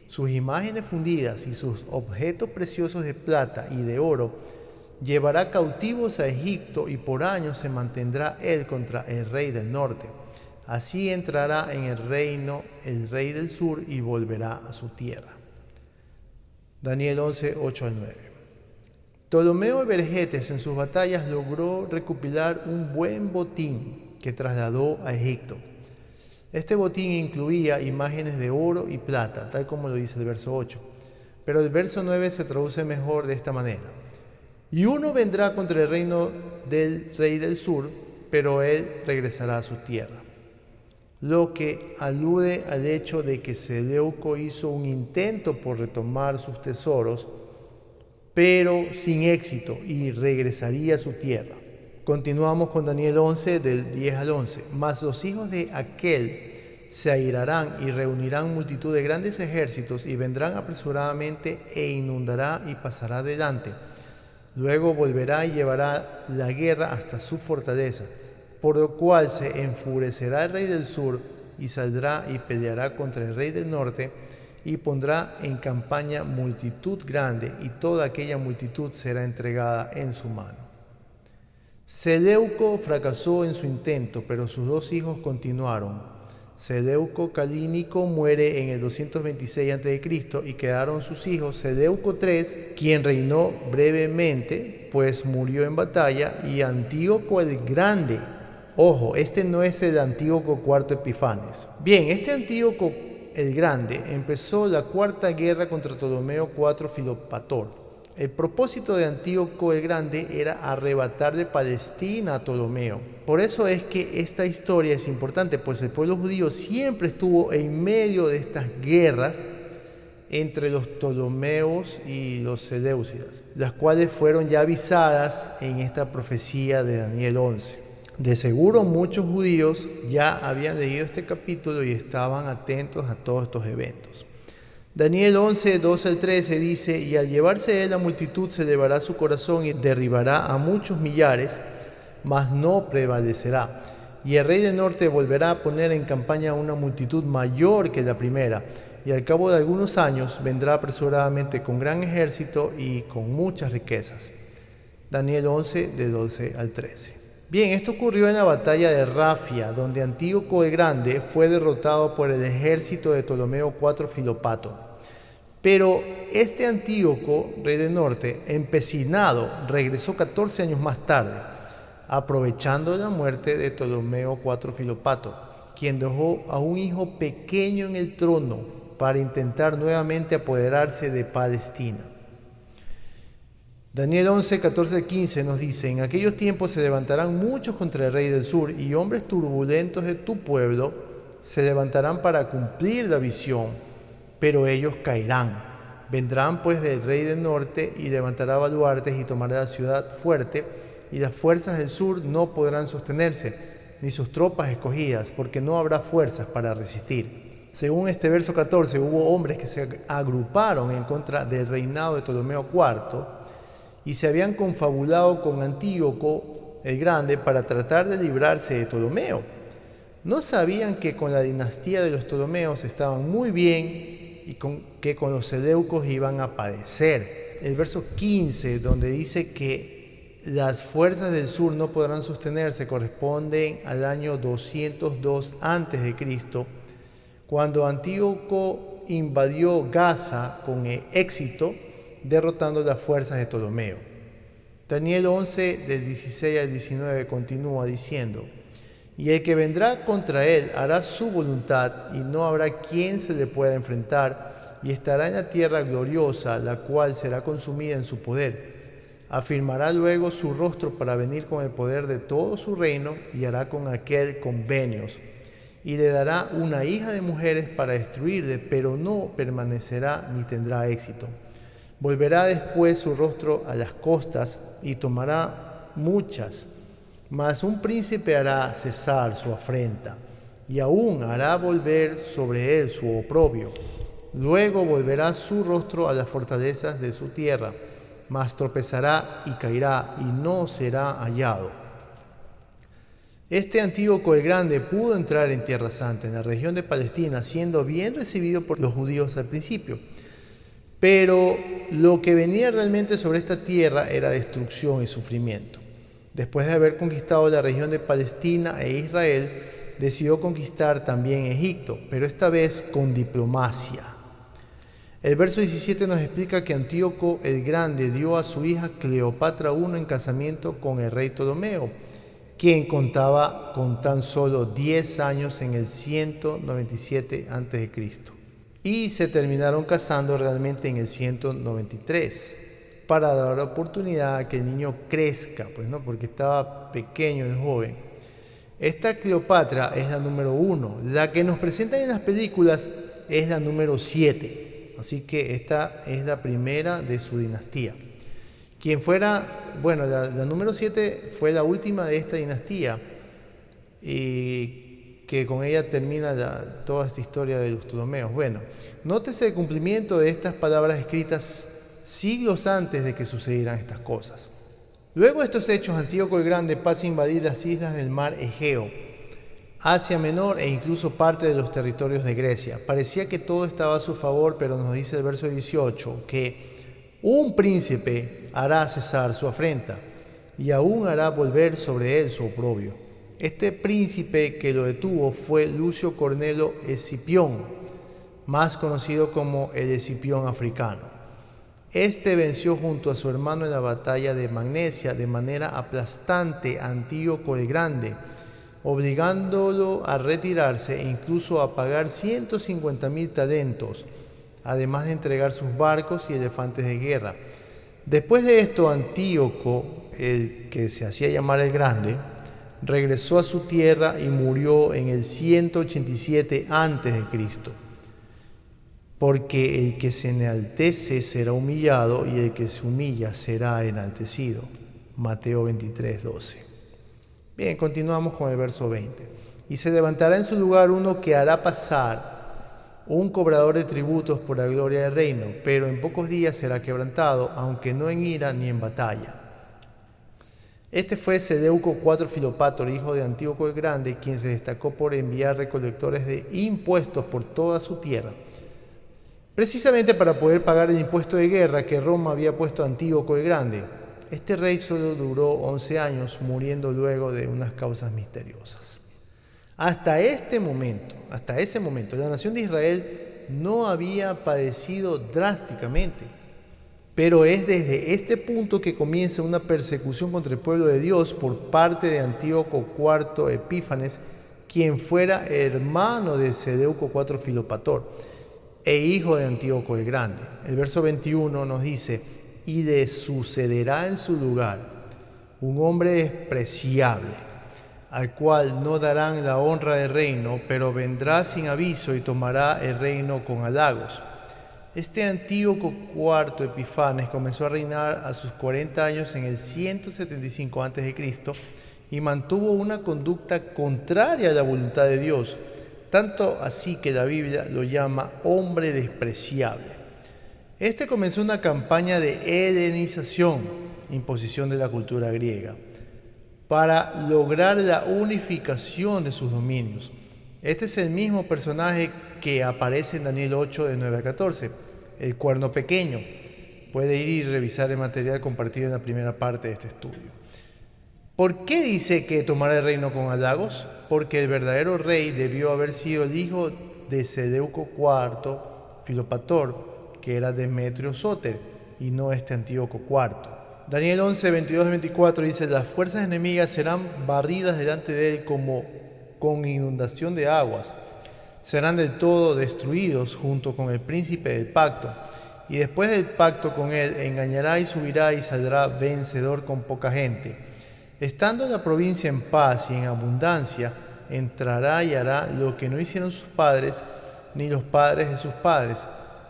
sus imágenes fundidas y sus objetos preciosos de plata y de oro, llevará cautivos a Egipto y por años se mantendrá él contra el rey del norte. Así entrará en el reino el rey del sur y volverá a su tierra. Daniel 11, 8 al 9. Ptolomeo Evergetes en sus batallas logró recopilar un buen botín que trasladó a Egipto. Este botín incluía imágenes de oro y plata, tal como lo dice el verso 8. Pero el verso 9 se traduce mejor de esta manera: y uno vendrá contra el reino del rey del sur, pero él regresará a su tierra. Lo que alude al hecho de que Seleuco hizo un intento por retomar sus tesoros, pero sin éxito, y regresaría a su tierra. Continuamos con Daniel 11, del 10 al 11. Mas los hijos de aquel se airarán y reunirán multitud de grandes ejércitos y vendrán apresuradamente e inundará y pasará adelante. Luego volverá y llevará la guerra hasta su fortaleza, por lo cual se enfurecerá el rey del sur y saldrá y peleará contra el rey del norte y pondrá en campaña multitud grande y toda aquella multitud será entregada en su mano. Seleuco fracasó en su intento, pero sus dos hijos continuaron. Seleuco Calínico muere en el 226 a.C. y quedaron sus hijos Seleuco III, quien reinó brevemente, pues murió en batalla, y Antíoco el Grande. Ojo, este no es el Antíoco IV Epifanes. Bien, este Antíoco el Grande empezó la cuarta guerra contra Ptolomeo IV Filopator. El propósito de Antíoco el Grande era arrebatar de Palestina a Ptolomeo. Por eso es que esta historia es importante, pues el pueblo judío siempre estuvo en medio de estas guerras entre los Ptolomeos y los Seleucidas, las cuales fueron ya avisadas en esta profecía de Daniel 11. De seguro muchos judíos ya habían leído este capítulo y estaban atentos a todos estos eventos. Daniel 11, 2 al 13 dice: y al llevarse él la multitud se elevará su corazón y derribará a muchos millares, mas no prevalecerá. Y el rey del norte volverá a poner en campaña una multitud mayor que la primera, y al cabo de algunos años vendrá apresuradamente con gran ejército y con muchas riquezas. Daniel 11, de 12 al 13. Bien, esto ocurrió en la batalla de Rafia, donde Antíoco el Grande fue derrotado por el ejército de Ptolomeo IV Filopato. Pero este Antíoco, rey del norte, empecinado, regresó 14 años más tarde, aprovechando la muerte de Ptolomeo IV Filopato, quien dejó a un hijo pequeño en el trono para intentar nuevamente apoderarse de Palestina. Daniel 11, 14 al 15 nos dice: en aquellos tiempos se levantarán muchos contra el rey del sur, y hombres turbulentos de tu pueblo se levantarán para cumplir la visión, pero ellos caerán. Vendrán pues del rey del norte y levantará baluartes y tomará la ciudad fuerte, y las fuerzas del sur no podrán sostenerse, ni sus tropas escogidas, porque no habrá fuerzas para resistir. Según este verso 14, hubo hombres que se agruparon en contra del reinado de Ptolomeo IV, y se habían confabulado con Antíoco el Grande para tratar de librarse de Ptolomeo. No sabían que con la dinastía de los Ptolomeos estaban muy bien y que con los Seleucos iban a padecer. El verso 15, donde dice que las fuerzas del sur no podrán sostenerse, corresponden al año 202 a.C., cuando Antíoco invadió Gaza con éxito, derrotando las fuerzas de Ptolomeo. Daniel 11, del 16 al 19, continúa diciendo: y el que vendrá contra él hará su voluntad, y no habrá quien se le pueda enfrentar, y estará en la tierra gloriosa, la cual será consumida en su poder. Afirmará luego su rostro para venir con el poder de todo su reino y hará con aquel convenios. Y le dará una hija de mujeres para destruirle, pero no permanecerá ni tendrá éxito. Volverá después su rostro a las costas y tomará muchas. Mas un príncipe hará cesar su afrenta y aún hará volver sobre él su oprobio. Luego volverá su rostro a las fortalezas de su tierra, mas tropezará y caerá y no será hallado. Este Antíoco el Grande pudo entrar en Tierra Santa, en la región de Palestina, siendo bien recibido por los judíos al principio. Pero lo que venía realmente sobre esta tierra era destrucción y sufrimiento. Después de haber conquistado la región de Palestina e Israel, decidió conquistar también Egipto, pero esta vez con diplomacia. El verso 17 nos explica que Antíoco el Grande dio a su hija Cleopatra I en casamiento con el rey Ptolomeo, quien contaba con tan solo 10 años en el 197 a.C. Y se terminaron casando realmente en el 193, para dar oportunidad a que el niño crezca, porque estaba pequeño y joven. Esta Cleopatra es la número 1, la que nos presentan en las películas es la número 7, así que esta es la primera de su dinastía. Quien fuera, la número 7 fue la última de esta dinastía, y que con ella termina toda esta historia de los Ptolomeos. Nótese el cumplimiento de estas palabras escritas siglos antes de que sucedieran estas cosas. Luego de estos hechos, Antíoco el Grande pasa a invadir las islas del mar Egeo, Asia Menor e incluso parte de los territorios de Grecia. Parecía que todo estaba a su favor, pero nos dice el verso 18 que un príncipe hará cesar su afrenta y aún hará volver sobre él su oprobio. Este príncipe que lo detuvo fue Lucio Cornelio Escipión, más conocido como el Escipión africano. Este venció junto a su hermano en la batalla de Magnesia de manera aplastante a Antíoco el Grande, obligándolo a retirarse e incluso a pagar 150,000 talentos, además de entregar sus barcos y elefantes de guerra. Después de esto, Antíoco, el que se hacía llamar el Grande, regresó a su tierra y murió en el 187 a.C., porque el que se enaltece será humillado y el que se humilla será enaltecido. Mateo 23:12. Bien, continuamos con el verso 20. Y se levantará en su lugar uno que hará pasar un cobrador de tributos por la gloria del reino, pero en pocos días será quebrantado, aunque no en ira ni en batalla. Este fue Seleuco IV Filopator, hijo de Antíoco el Grande, quien se destacó por enviar recolectores de impuestos por toda su tierra, precisamente para poder pagar el impuesto de guerra que Roma había puesto a Antíoco el Grande. Este rey solo duró 11 años, muriendo luego de unas causas misteriosas. Hasta ese momento, la nación de Israel no había padecido drásticamente, pero es desde este punto que comienza una persecución contra el pueblo de Dios por parte de Antíoco IV Epífanes, quien fuera hermano de Seleuco IV Filopator e hijo de Antíoco el Grande. El verso 21 nos dice: y le sucederá en su lugar un hombre despreciable, al cual no darán la honra del reino, pero vendrá sin aviso y tomará el reino con halagos. Este Antíoco IV Epífanes comenzó a reinar a sus 40 años en el 175 a.C. y mantuvo una conducta contraria a la voluntad de Dios, tanto así que la Biblia lo llama hombre despreciable. Este comenzó una campaña de helenización, imposición de la cultura griega, para lograr la unificación de sus dominios. Este es el mismo personaje que aparece en Daniel 8, de 9 a 14, el cuerno pequeño. Puede ir y revisar el material compartido en la primera parte de este estudio. ¿Por qué dice que tomará el reino con halagos? Porque el verdadero rey debió haber sido el hijo de Seleuco IV Filopator, que era Demetrio Sóter, y no este Antíoco IV. Daniel 11, 22-24 dice: las fuerzas enemigas serán barridas delante de él como con inundación de aguas. serán del todo destruidos junto con el príncipe del pacto. Y después del pacto con él, engañará y subirá y saldrá vencedor con poca gente. Estando la provincia en paz y en abundancia, entrará y hará lo que no hicieron sus padres, ni los padres de sus padres.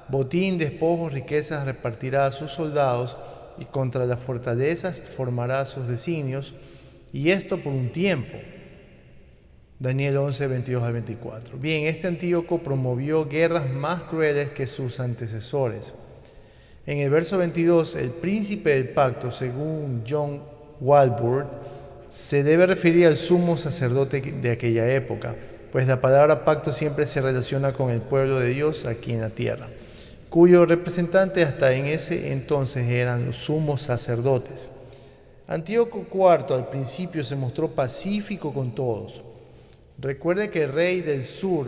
Botín, despojos, riquezas repartirá a sus soldados, y contra las fortalezas formará sus designios, y esto por un tiempo. Daniel 11, 22 al 24. Bien, este Antíoco promovió guerras más crueles que sus antecesores. En el verso 22, el príncipe del pacto, según John Walvoord, se debe referir al sumo sacerdote de aquella época, pues la palabra pacto siempre se relaciona con el pueblo de Dios aquí en la tierra, cuyo representante hasta en ese entonces eran los sumos sacerdotes. Antíoco IV al principio se mostró pacífico con todos. Recuerde que el rey del sur,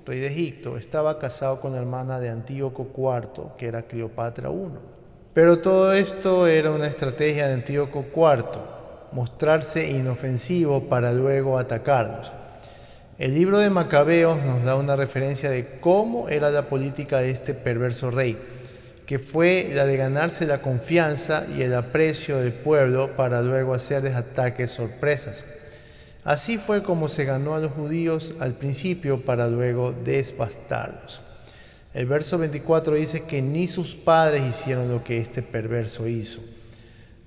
rey de Egipto, estaba casado con la hermana de Antíoco IV, que era Cleopatra I. Pero todo esto era una estrategia de Antíoco IV, mostrarse inofensivo para luego atacarlos. El libro de Macabeos nos da una referencia de cómo era la política de este perverso rey, que fue la de ganarse la confianza y el aprecio del pueblo para luego hacerles ataques sorpresas. Así fue como se ganó a los judíos al principio para luego devastarlos. El verso 24 dice que ni sus padres hicieron lo que este perverso hizo.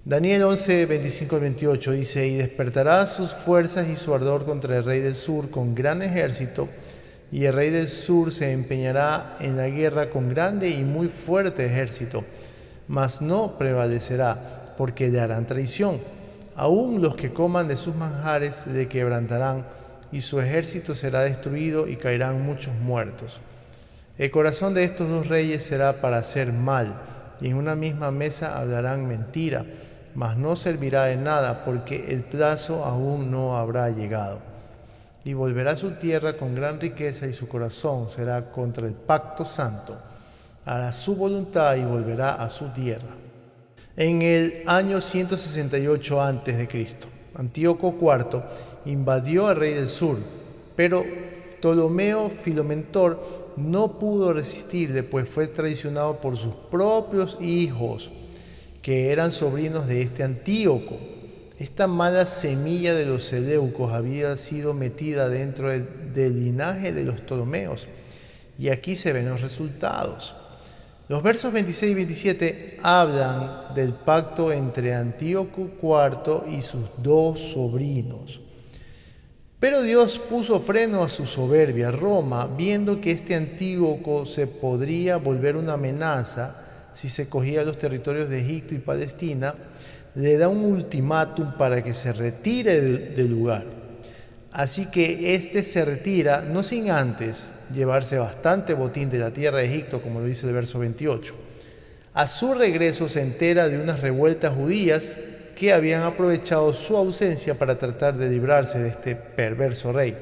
Daniel 11, 25 al 28 dice: y despertará sus fuerzas y su ardor contra el rey del sur con gran ejército, y el rey del sur se empeñará en la guerra con grande y muy fuerte ejército, mas no prevalecerá, porque le harán traición. Aún los que coman de sus manjares le quebrantarán, y su ejército será destruido y caerán muchos muertos. El corazón de estos dos reyes será para hacer mal, y en una misma mesa hablarán mentira, mas no servirá de nada, porque el plazo aún no habrá llegado. Y volverá a su tierra con gran riqueza, y su corazón será contra el pacto santo. Hará su voluntad y volverá a su tierra. En el año 168 a.C., Antíoco IV invadió al rey del sur, pero Ptolomeo Filomentor no pudo resistirle, pues fue traicionado por sus propios hijos, que eran sobrinos de este Antíoco. Esta mala semilla de los Seleucos había sido metida dentro del linaje de los Ptolomeos, y aquí se ven los resultados. Los versos 26 y 27 hablan del pacto entre Antíoco IV y sus dos sobrinos. Pero Dios puso freno a su soberbia. Roma, viendo que este Antíoco se podría volver una amenaza si se cogía los territorios de Egipto y Palestina, le da un ultimátum para que se retire del lugar. Así que éste se retira, no sin antes llevarse bastante botín de la tierra de Egipto, como lo dice el verso 28. A su regreso se entera de unas revueltas judías que habían aprovechado su ausencia para tratar de librarse de este perverso rey.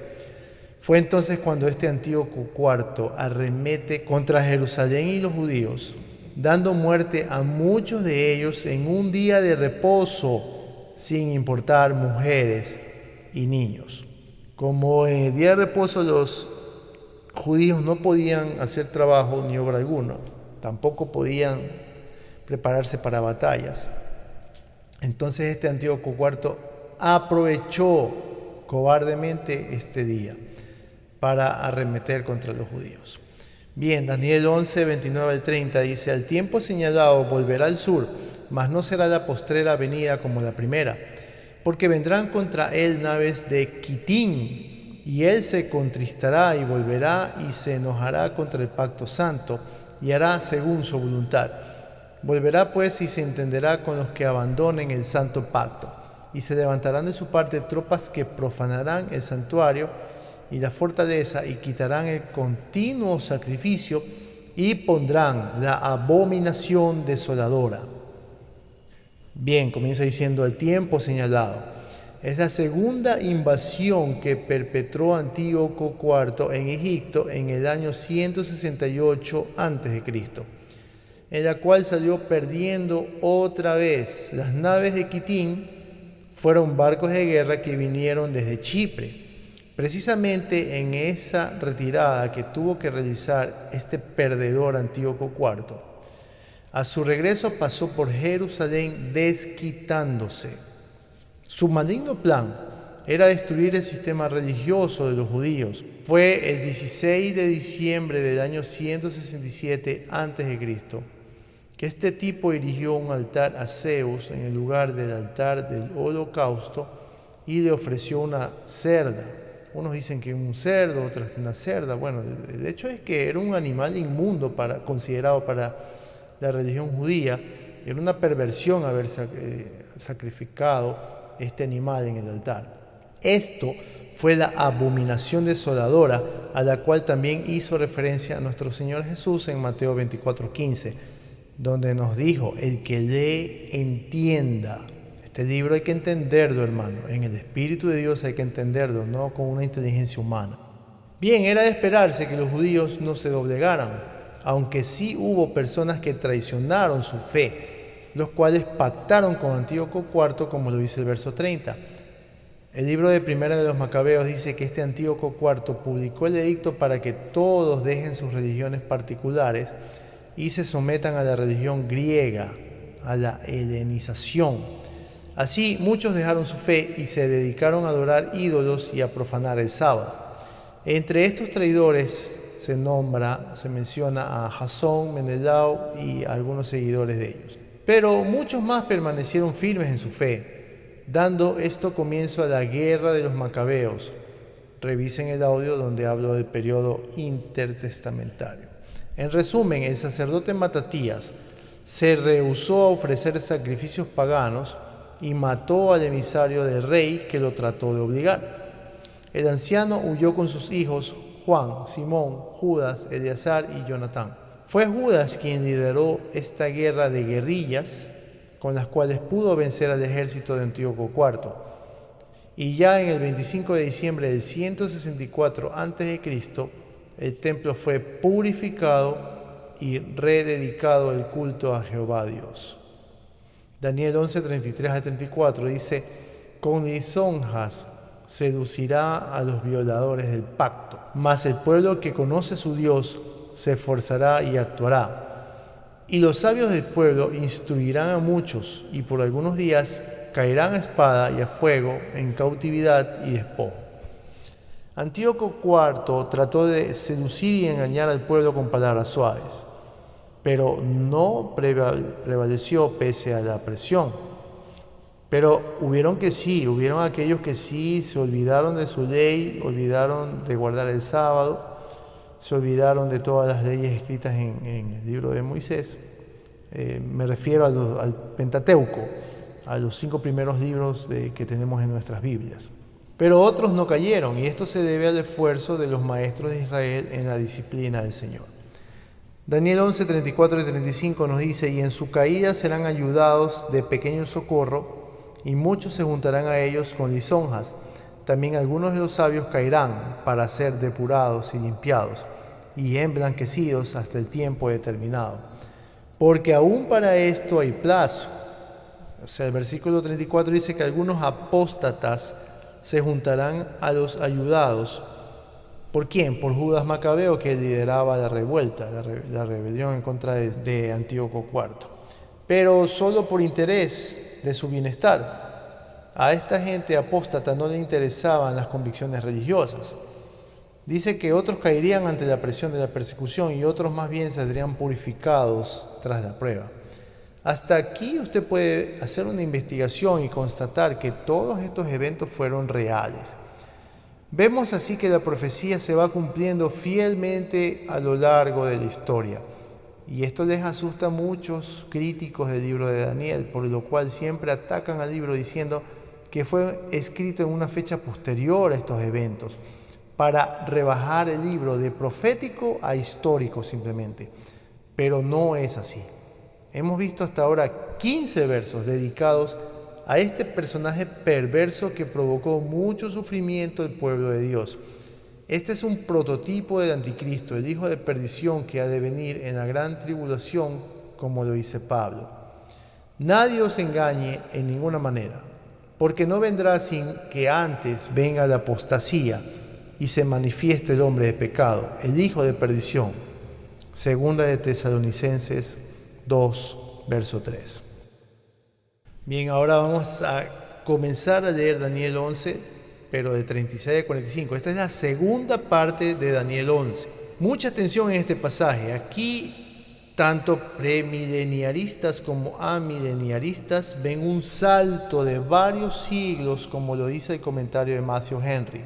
Fue entonces cuando este Antíoco IV arremete contra Jerusalén y los judíos, dando muerte a muchos de ellos en un día de reposo, sin importar mujeres y niños. Como en el día de reposo los judíos no podían hacer trabajo ni obra alguna, tampoco podían prepararse para batallas. Entonces este Antíoco IV aprovechó cobardemente este día para arremeter contra los judíos. Bien, Daniel 11, 29 al 30 dice: al tiempo señalado volverá al sur, mas no será la postrera venida como la primera, porque vendrán contra él naves de Quitín, y él se contristará y volverá y se enojará contra el pacto santo, y hará según su voluntad. Volverá pues y se entenderá con los que abandonen el santo pacto, y se levantarán de su parte tropas que profanarán el santuario y la fortaleza, y quitarán el continuo sacrificio, y pondrán la abominación desoladora. Bien, comienza diciendo: el tiempo señalado. Es la segunda invasión que perpetró Antíoco IV en Egipto en el año 168 a.C., en la cual salió perdiendo otra vez. Las naves de Quitín fueron barcos de guerra que vinieron desde Chipre. Precisamente en esa retirada que tuvo que realizar este perdedor Antíoco IV, a su regreso pasó por Jerusalén desquitándose. Su maligno plan era destruir el sistema religioso de los judíos. Fue el 16 de diciembre del año 167 a.C. que este tipo erigió un altar a Zeus en el lugar del altar del holocausto y le ofreció una cerda. Unos dicen que un cerdo, otros que una cerda. Bueno, el hecho es que era un animal inmundo considerado para la religión judía. Era una perversión haber sacrificado este animal en el altar. Esto fue la abominación desoladora a la cual también hizo referencia a nuestro Señor Jesús en Mateo 24:15, donde nos dijo: el que lee, entienda. Este libro hay que entenderlo, hermano. En el Espíritu de Dios hay que entenderlo, no con una inteligencia humana. Bien, era de esperarse que los judíos no se doblegaran, aunque sí hubo personas que traicionaron su fe, los cuales pactaron con Antíoco IV, como lo dice el verso 30. El libro de Primera de los Macabeos dice que este Antíoco IV publicó el edicto para que todos dejen sus religiones particulares y se sometan a la religión griega, a la helenización. Así muchos dejaron su fe y se dedicaron a adorar ídolos y a profanar el sábado. Entre estos traidores se menciona a Jasón, Menelao y algunos seguidores de ellos. Pero muchos más permanecieron firmes en su fe, dando esto comienzo a la guerra de los Macabeos. Revisen el audio donde hablo del periodo intertestamentario. En resumen, el sacerdote Matatías se rehusó a ofrecer sacrificios paganos y mató al emisario del rey que lo trató de obligar. El anciano huyó con sus hijos Juan, Simón, Judas, Eleazar y Jonatán. Fue Judas quien lideró esta guerra de guerrillas con las cuales pudo vencer al ejército de Antíoco IV. Y ya en el 25 de diciembre del 164 a.C., el templo fue purificado y rededicado el culto a Jehová Dios. Daniel 11, 33 a 34 dice: con lisonjas seducirá a los violadores del pacto, mas el pueblo que conoce su Dios se esforzará y actuará. Y los sabios del pueblo instruirán a muchos, y por algunos días caerán a espada y a fuego, en cautividad y despojo. Antíoco IV trató de seducir y engañar al pueblo con palabras suaves, pero no prevaleció pese a la presión. Pero hubieron aquellos que sí se olvidaron de su ley, olvidaron de guardar el sábado, se olvidaron de todas las leyes escritas en el libro de Moisés. Me refiero al Pentateuco, a los 5 primeros libros que tenemos en nuestras Biblias. Pero otros no cayeron, y esto se debe al esfuerzo de los maestros de Israel en la disciplina del Señor. Daniel 11, 34 y 35 nos dice: y en su caída serán ayudados de pequeño socorro, y muchos se juntarán a ellos con lisonjas. También algunos de los sabios caerán para ser depurados y limpiados, y emblanquecidos hasta el tiempo determinado. Porque aún para esto hay plazo. O sea, el versículo 34 dice que algunos apóstatas se juntarán a los ayudados. ¿Por quién? Por Judas Macabeo, que lideraba la revuelta, la rebelión en contra de Antíoco IV. Pero solo por interés de su bienestar. A esta gente apóstata no le interesaban las convicciones religiosas. Dice que otros caerían ante la presión de la persecución y otros más bien saldrían purificados tras la prueba. Hasta aquí usted puede hacer una investigación y constatar que todos estos eventos fueron reales. Vemos así que la profecía se va cumpliendo fielmente a lo largo de la historia. Y esto les asusta a muchos críticos del libro de Daniel, por lo cual siempre atacan al libro diciendo que fue escrito en una fecha posterior a estos eventos, para rebajar el libro de profético a histórico simplemente. Pero no es así. Hemos visto hasta ahora 15 versos dedicados a este personaje perverso que provocó mucho sufrimiento al pueblo de Dios. Este es un prototipo del anticristo, el hijo de perdición que ha de venir en la gran tribulación, como lo dice Pablo. Nadie os engañe en ninguna manera, porque no vendrá sin que antes venga la apostasía y se manifieste el hombre de pecado, el hijo de perdición. Segunda de Tesalonicenses 2, verso 3. Bien, ahora vamos a comenzar a leer Daniel 11, pero de 36 a 45. Esta es la segunda parte de Daniel 11. Mucha atención en este pasaje. Aquí, tanto premileniaristas como amileniaristas ven un salto de varios siglos, como lo dice el comentario de Matthew Henry.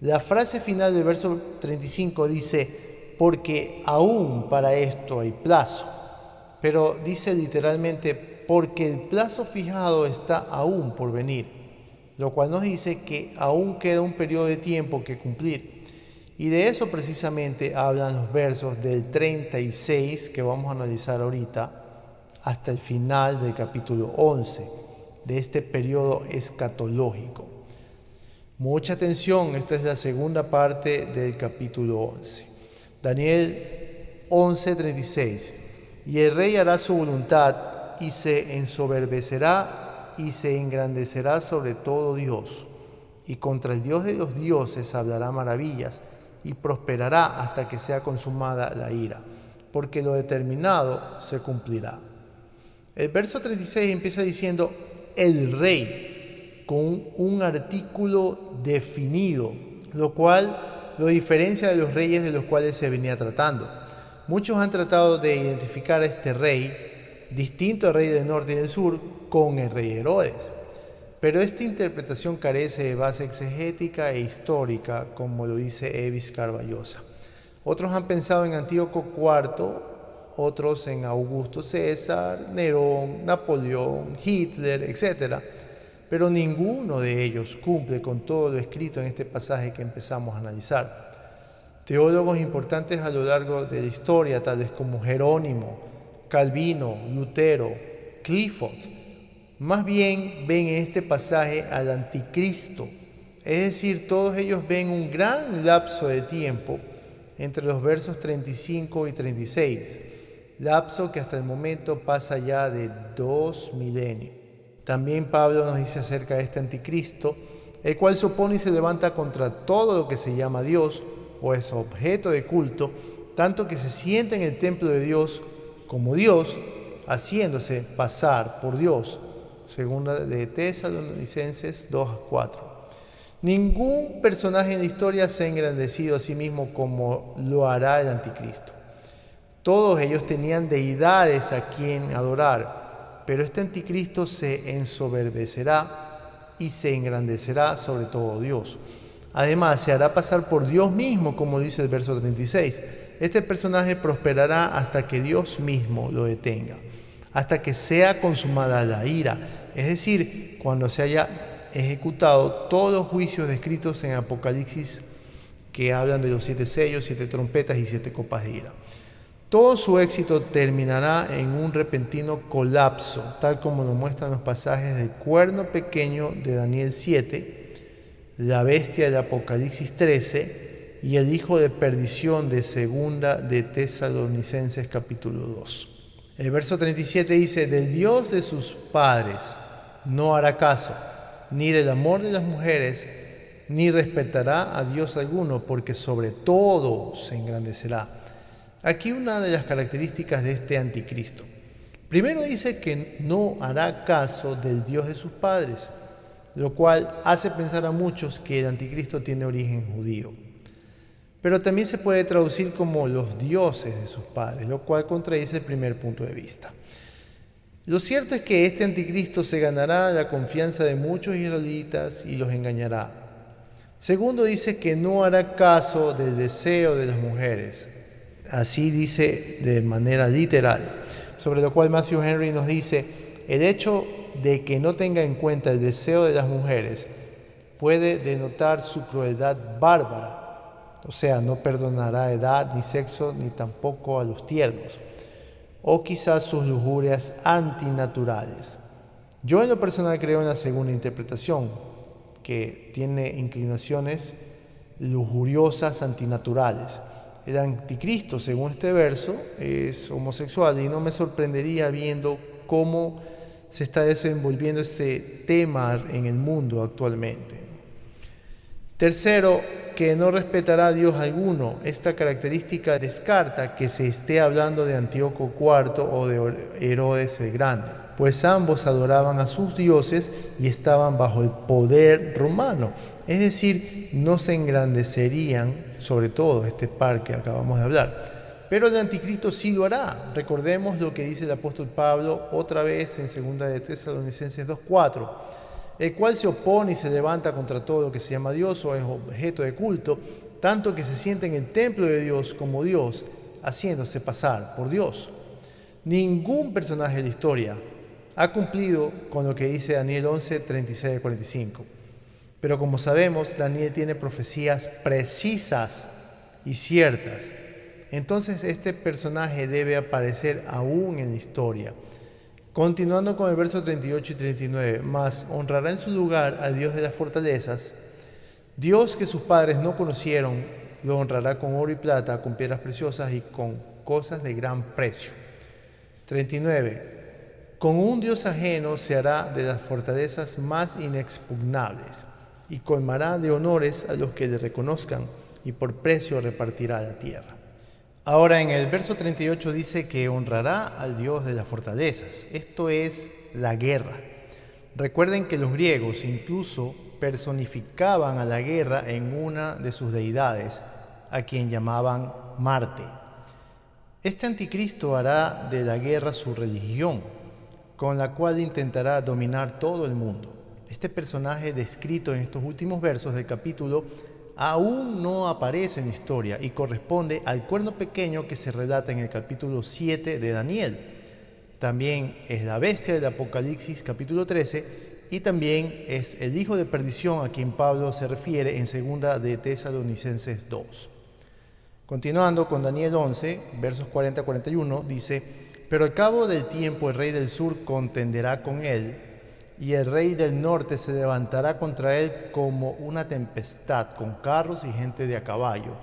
La frase final del verso 35 dice, porque aún para esto hay plazo. Pero dice literalmente, porque el plazo fijado está aún por venir, lo cual nos dice que aún queda un periodo de tiempo que cumplir. Y de eso precisamente hablan los versos del 36 que vamos a analizar ahorita hasta el final del capítulo 11, de este periodo escatológico. Mucha atención, esta es la segunda parte del capítulo 11. Daniel 11:36. Y el rey hará su voluntad y se ensoberbecerá y se engrandecerá sobre todo Dios. Y contra el Dios de los dioses hablará maravillas y prosperará hasta que sea consumada la ira, porque lo determinado se cumplirá. El verso 36 empieza diciendo el rey, con un artículo definido, lo cual lo diferencia de los reyes de los cuales se venía tratando. Muchos han tratado de identificar a este rey, distinto al rey del norte y del sur, con el rey Herodes. Pero esta interpretación carece de base exegética e histórica, como lo dice Evis Carballosa. Otros han pensado en Antíoco IV, otros en Augusto César, Nerón, Napoleón, Hitler, etc. Pero ninguno de ellos cumple con todo lo escrito en este pasaje que empezamos a analizar. Teólogos importantes a lo largo de la historia, tales como Jerónimo, Calvino, Lutero, Clifford, más bien ven en este pasaje al anticristo. Es decir, todos ellos ven un gran lapso de tiempo entre los versos 35 y 36, lapso que hasta el momento pasa ya de 2 milenios. También Pablo nos dice acerca de este anticristo, el cual se opone y se levanta contra todo lo que se llama Dios o es objeto de culto, tanto que se sienta en el templo de Dios como Dios, haciéndose pasar por Dios. Segunda de Tesalonicenses 2:4. Ningún personaje en la historia se ha engrandecido a sí mismo como lo hará el anticristo. Todos ellos tenían deidades a quien adorar, pero este anticristo se ensoberbecerá y se engrandecerá sobre todo Dios. Además, se hará pasar por Dios mismo, como dice el verso 36. Este personaje prosperará hasta que Dios mismo lo detenga, hasta que sea consumada la ira, es decir, cuando se haya ejecutado todos los juicios descritos en Apocalipsis que hablan de los 7 sellos, 7 trompetas y 7 copas de ira. Todo su éxito terminará en un repentino colapso, tal como lo muestran los pasajes del cuerno pequeño de Daniel 7, la bestia de Apocalipsis 13 y el hijo de perdición de segunda de Tesalonicenses capítulo 2. El verso 37 dice, del Dios de sus padres no hará caso, ni del amor de las mujeres, ni respetará a Dios alguno, porque sobre todo se engrandecerá. Aquí una de las características de este anticristo. Primero dice que no hará caso del Dios de sus padres, lo cual hace pensar a muchos que el anticristo tiene origen judío. Pero también se puede traducir como los dioses de sus padres, lo cual contradice el primer punto de vista. Lo cierto es que este anticristo se ganará la confianza de muchos israelitas y los engañará. Segundo, dice que no hará caso del deseo de las mujeres. Así dice de manera literal, sobre lo cual Matthew Henry nos dice, el hecho de que no tenga en cuenta el deseo de las mujeres puede denotar su crueldad bárbara, o sea, no perdonará edad, ni sexo, ni tampoco a los tiernos, o quizás sus lujurias antinaturales. Yo en lo personal creo en la segunda interpretación, que tiene inclinaciones lujuriosas antinaturales. El anticristo, según este verso, es homosexual y no me sorprendería viendo cómo se está desenvolviendo este tema en el mundo actualmente. Tercero, que no respetará a Dios alguno. Esta característica descarta que se esté hablando de Antíoco IV o de Herodes el Grande, pues ambos adoraban a sus dioses y estaban bajo el poder romano. Es decir, no se engrandecerían, sobre todo este par que acabamos de hablar. Pero el anticristo sí lo hará. Recordemos lo que dice el apóstol Pablo otra vez en 2 de Tesalonicenses 2:4, el cual se opone y se levanta contra todo lo que se llama Dios o es objeto de culto, tanto que se siente en el templo de Dios como Dios, haciéndose pasar por Dios. Ningún personaje de la historia ha cumplido con lo que dice Daniel 11, 36-45. Pero como sabemos, Daniel tiene profecías precisas y ciertas. Entonces este personaje debe aparecer aún en la historia. Continuando con el verso 38 y 39, mas honrará en su lugar al Dios de las fortalezas, Dios que sus padres no conocieron, lo honrará con oro y plata, con piedras preciosas y con cosas de gran precio. 39. Con un Dios ajeno se hará de las fortalezas más inexpugnables y colmará de honores a los que le reconozcan y por precio repartirá la tierra. Ahora en el verso 38 dice que honrará al Dios de las fortalezas. Esto es la guerra. Recuerden que los griegos incluso personificaban a la guerra en una de sus deidades, a quien llamaban Marte. Este anticristo hará de la guerra su religión, con la cual intentará dominar todo el mundo. Este personaje descrito en estos últimos versos del capítulo aún no aparece en la historia y corresponde al cuerno pequeño que se relata en el capítulo 7 de Daniel. También es la bestia del Apocalipsis capítulo 13 y también es el hijo de perdición a quien Pablo se refiere en 2 de Tesalonicenses 2. Continuando con Daniel 11, versos 40-41, dice: pero al cabo del tiempo el rey del sur contenderá con él, y el rey del norte se levantará contra él como una tempestad, con carros y gente de a caballo,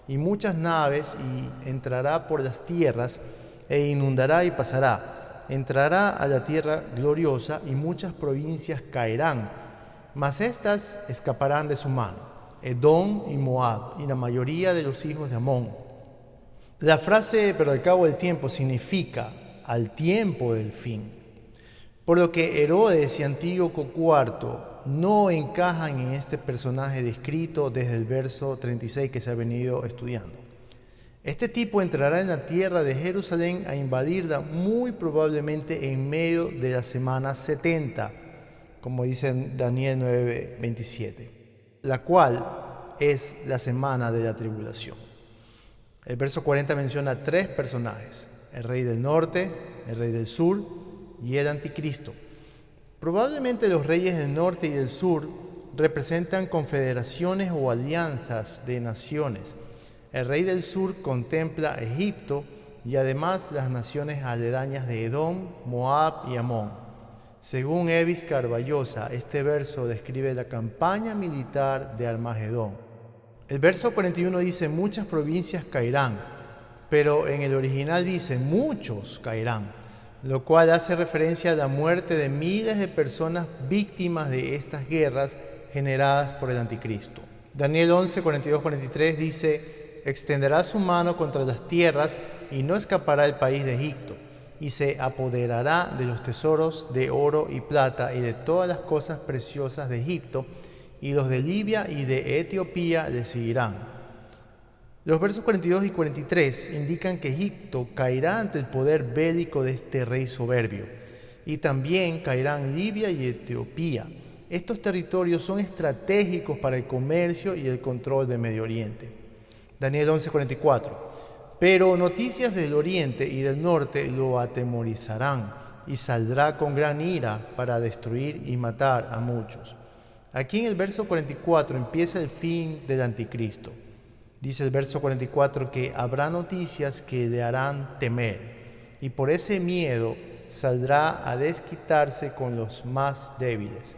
y muchas naves, y entrará por las tierras, e inundará y pasará. Entrará a la tierra gloriosa, y muchas provincias caerán, mas éstas escaparán de su mano, Edom y Moab, y la mayoría de los hijos de Amón. La frase "pero al cabo del tiempo" significa al tiempo del fin. Por lo que Herodes y Antíoco IV no encajan en este personaje descrito desde el verso 36 que se ha venido estudiando. Este tipo entrará en la tierra de Jerusalén a invadirla muy probablemente en medio de la semana 70, como dice en Daniel 9:27, la cual es la semana de la tribulación. El verso 40 menciona 3 personajes: el rey del norte, el rey del sur y el anticristo. Probablemente los reyes del norte y del sur representan confederaciones o alianzas de naciones. El rey del sur contempla Egipto y además las naciones aledañas de Edom, Moab y Amón. Según Evis Carballosa, este verso describe la campaña militar de Armagedón. El verso 41 dice: muchas provincias caerán, pero en el original dice: muchos caerán, lo cual hace referencia a la muerte de miles de personas víctimas de estas guerras generadas por el anticristo. Daniel 11, 42-43 dice: extenderá su mano contra las tierras y no escapará el país de Egipto, y se apoderará de los tesoros de oro y plata y de todas las cosas preciosas de Egipto, y los de Libia y de Etiopía le seguirán. Los versos 42 y 43 indican que Egipto caerá ante el poder bélico de este rey soberbio, y también caerán Libia y Etiopía. Estos territorios son estratégicos para el comercio y el control del Medio Oriente. Daniel 11:44. Pero noticias del oriente y del norte lo atemorizarán, y saldrá con gran ira para destruir y matar a muchos. Aquí en el verso 44 empieza el fin del anticristo. Dice el verso 44 que habrá noticias que le harán temer, y por ese miedo saldrá a desquitarse con los más débiles.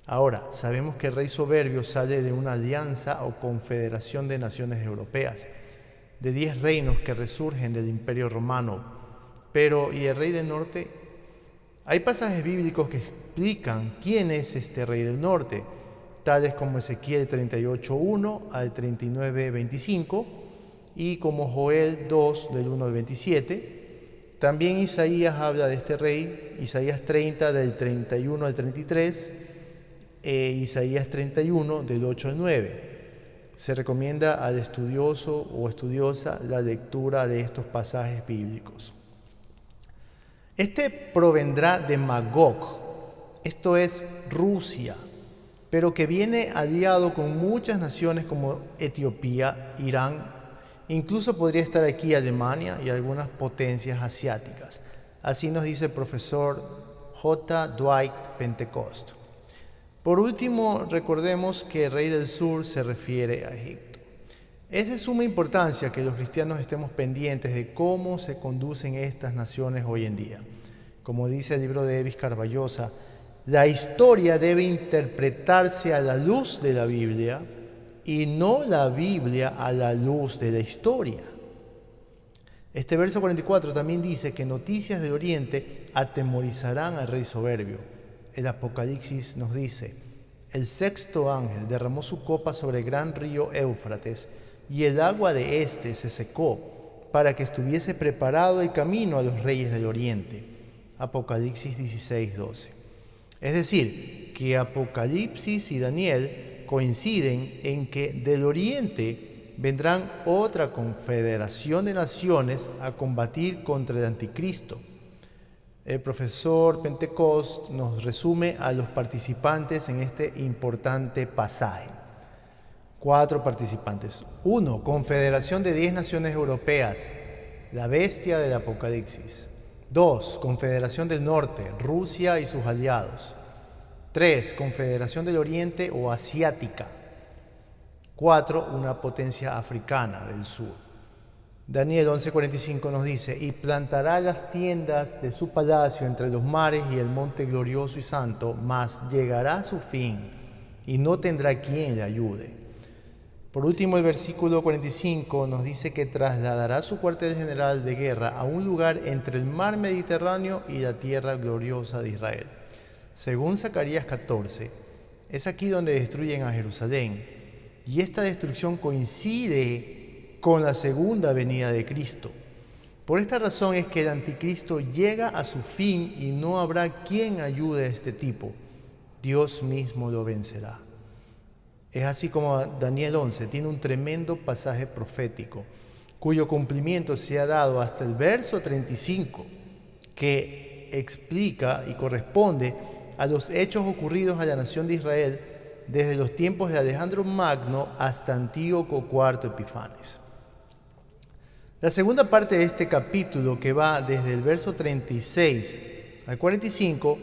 Ahora, sabemos que el rey soberbio sale de una alianza o confederación de naciones europeas, de 10 reinos que resurgen del Imperio Romano. Pero, ¿y el rey del norte? Hay pasajes bíblicos que explican quién es este rey del norte, tales como Ezequiel 38:1 al 39:25 y como Joel 2 del 1 al 27. También Isaías habla de este rey, Isaías 30 del 31 al 33 e Isaías 31 del 8 al 9. Se recomienda al estudioso o estudiosa la lectura de estos pasajes bíblicos. Este provendrá de Magog, esto es Rusia, pero que viene aliado con muchas naciones como Etiopía, Irán, incluso podría estar aquí Alemania y algunas potencias asiáticas. Así nos dice el profesor J. Dwight Pentecost. Por último, recordemos que el rey del sur se refiere a Egipto. Es de suma importancia que los cristianos estemos pendientes de cómo se conducen estas naciones hoy en día. Como dice el libro de Evis Carballosa, la historia debe interpretarse a la luz de la Biblia y no la Biblia a la luz de la historia. Este verso 44 también dice que noticias de Oriente atemorizarán al rey soberbio. El Apocalipsis nos dice: el sexto ángel derramó su copa sobre el gran río Éufrates, y el agua de éste se secó, para que estuviese preparado el camino a los reyes del Oriente. Apocalipsis 16:12. Es decir, que Apocalipsis y Daniel coinciden en que del Oriente vendrán otra confederación de naciones a combatir contra el anticristo. El profesor Pentecost nos resume a los participantes en este importante pasaje. 4 participantes. 1. Confederación de 10 naciones europeas, la bestia del Apocalipsis. 2. Confederación del Norte, Rusia y sus aliados. 3. Confederación del Oriente o asiática. 4. Una potencia africana del sur. Daniel 11:45 nos dice: y plantará las tiendas de su palacio entre los mares y el monte glorioso y santo, mas llegará a su fin y no tendrá quien le ayude. Por último, el versículo 45 nos dice que trasladará su cuartel general de guerra a un lugar entre el mar Mediterráneo y la tierra gloriosa de Israel. Según Zacarías 14, es aquí donde destruyen a Jerusalén, y esta destrucción coincide con la segunda venida de Cristo. Por esta razón es que el anticristo llega a su fin y no habrá quien ayude a este tipo. Dios mismo lo vencerá. Es así como Daniel 11 tiene un tremendo pasaje profético, cuyo cumplimiento se ha dado hasta el verso 35, que explica y corresponde a los hechos ocurridos a la nación de Israel desde los tiempos de Alejandro Magno hasta Antíoco IV Epifanes. La segunda parte de este capítulo, que va desde el verso 36 al 45,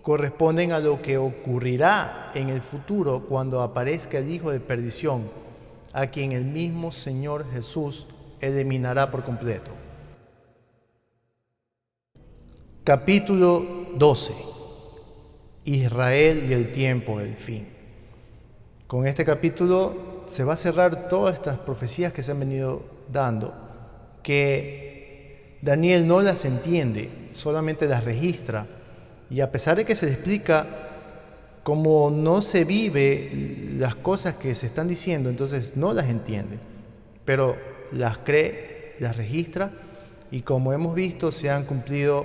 corresponden a lo que ocurrirá en el futuro cuando aparezca el Hijo de perdición, a quien el mismo Señor Jesús eliminará por completo. Capítulo 12. Israel y el tiempo del fin. Con este capítulo se va a cerrar todas estas profecías que se han venido dando, que Daniel no las entiende, solamente las registra. Y a pesar de que se le explica cómo no se vive las cosas que se están diciendo, entonces no las entiende, pero las cree, las registra, y como hemos visto se han cumplido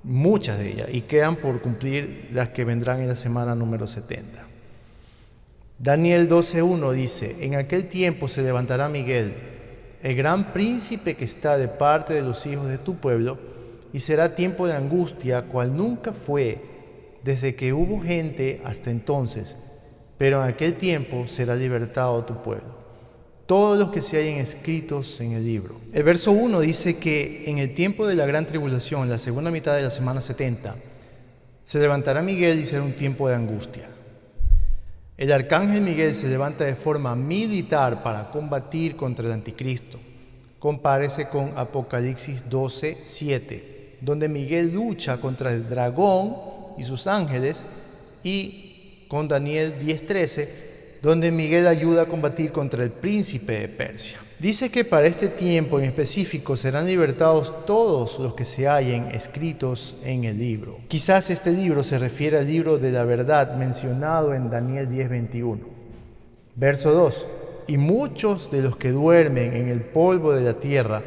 muchas de ellas y quedan por cumplir las que vendrán en la semana número 70. Daniel 12:1 dice: en aquel tiempo se levantará Miguel, el gran príncipe que está de parte de los hijos de tu pueblo, y será tiempo de angustia, cual nunca fue desde que hubo gente hasta entonces, pero en aquel tiempo será libertado tu pueblo, todos los que se hallen escritos en el libro. El verso 1 dice que en el tiempo de la gran tribulación, la segunda mitad de la semana 70, se levantará Miguel y será un tiempo de angustia. El arcángel Miguel se levanta de forma militar para combatir contra el anticristo. Compárese con Apocalipsis 12:7, donde Miguel lucha contra el dragón y sus ángeles, y con Daniel 10:13, donde Miguel ayuda a combatir contra el príncipe de Persia. Dice que para este tiempo en específico serán libertados todos los que se hallen escritos en el libro. Quizás este libro se refiere al libro de la verdad mencionado en Daniel 10:21. Verso 2. Y muchos de los que duermen en el polvo de la tierra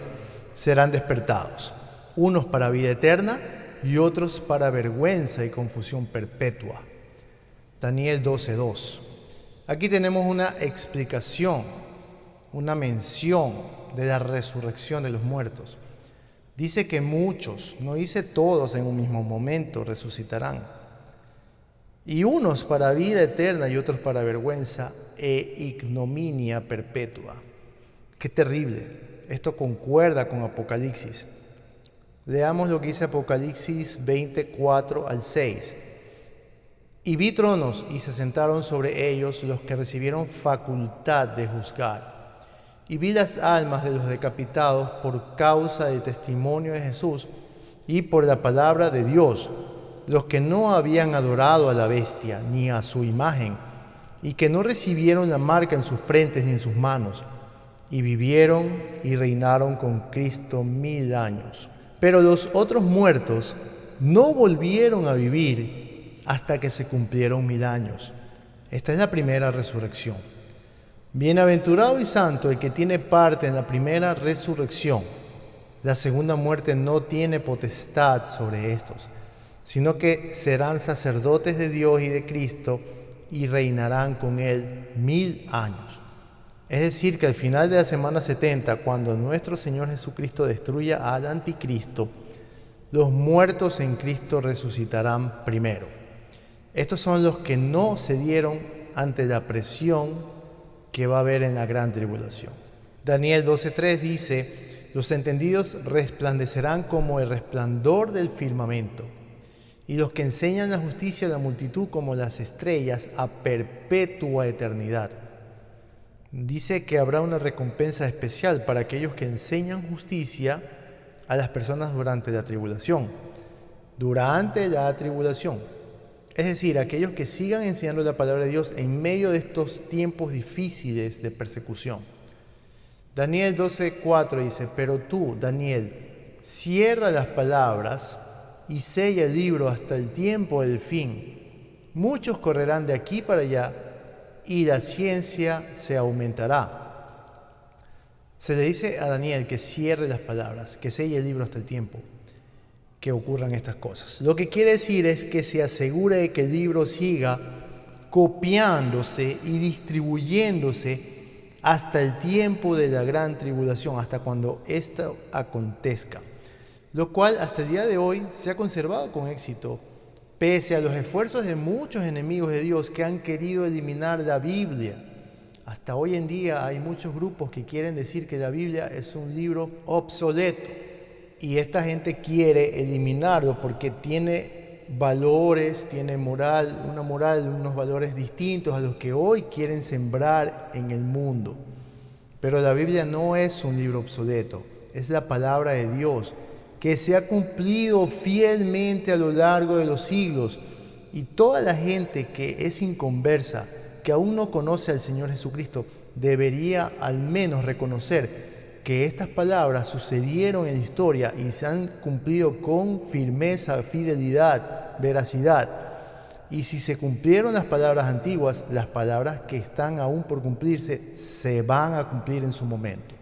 serán despertados, unos para vida eterna y otros para vergüenza y confusión perpetua. Daniel 12:2. Aquí tenemos una explicación, una mención de la resurrección de los muertos. Dice que muchos, no dice todos en un mismo momento, resucitarán. Y unos para vida eterna y otros para vergüenza e ignominia perpetua. Qué terrible. Esto concuerda con Apocalipsis. Leamos lo que dice Apocalipsis 24 al 6. Y vi tronos y se sentaron sobre ellos los que recibieron facultad de juzgar. Y vi las almas de los decapitados por causa del testimonio de Jesús y por la palabra de Dios, los que no habían adorado a la bestia ni a su imagen, y que no recibieron la marca en sus frentes ni en sus manos, y vivieron y reinaron con Cristo 1000 años. Pero los otros muertos no volvieron a vivir hasta que se cumplieron 1000 años. Esta es la primera resurrección. Bienaventurado y santo el que tiene parte en la primera resurrección. La segunda muerte no tiene potestad sobre estos, sino que serán sacerdotes de Dios y de Cristo y reinarán con Él 1000 años. Es decir, que al final de la semana 70, cuando nuestro Señor Jesucristo destruya al anticristo, los muertos en Cristo resucitarán primero. Estos son los que no cedieron ante la presión que va a haber en la gran tribulación. Daniel 12:3 dice: los entendidos resplandecerán como el resplandor del firmamento, y los que enseñan la justicia a la multitud como las estrellas a perpetua eternidad. Dice que habrá una recompensa especial para aquellos que enseñan justicia a las personas durante la tribulación. Durante la tribulación. Es decir, aquellos que sigan enseñando la palabra de Dios en medio de estos tiempos difíciles de persecución. Daniel 12:4 dice: pero tú, Daniel, cierra las palabras y sella el libro hasta el tiempo del fin. Muchos correrán de aquí para allá y la ciencia se aumentará. Se le dice a Daniel que cierre las palabras, que selle el libro hasta el tiempo que ocurran estas cosas. Lo que quiere decir es que se asegure de que el libro siga copiándose y distribuyéndose hasta el tiempo de la gran tribulación, hasta cuando esto acontezca, lo cual hasta el día de hoy se ha conservado con éxito, pese a los esfuerzos de muchos enemigos de Dios que han querido eliminar la Biblia. Hasta hoy en día hay muchos grupos que quieren decir que la Biblia es un libro obsoleto. Y esta gente quiere eliminarlo porque tiene valores, tiene unos valores distintos a los que hoy quieren sembrar en el mundo. Pero la Biblia no es un libro obsoleto, es la palabra de Dios, que se ha cumplido fielmente a lo largo de los siglos. Y toda la gente que es inconversa, que aún no conoce al Señor Jesucristo, debería al menos reconocer que estas palabras sucedieron en la historia y se han cumplido con firmeza, fidelidad, veracidad. Y si se cumplieron las palabras antiguas, las palabras que están aún por cumplirse se van a cumplir en su momento.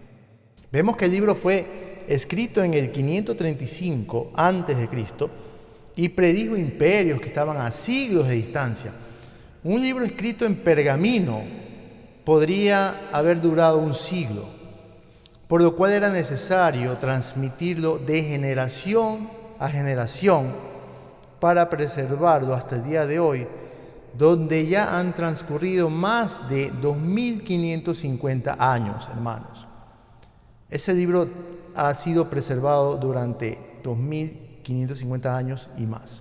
Vemos que el libro fue escrito en el 535 a.C. y predijo imperios que estaban a siglos de distancia. Un libro escrito en pergamino podría haber durado un siglo, por lo cual era necesario transmitirlo de generación a generación para preservarlo hasta el día de hoy, donde ya han transcurrido más de 2550 años, hermanos. Ese libro ha sido preservado durante 2550 años y más.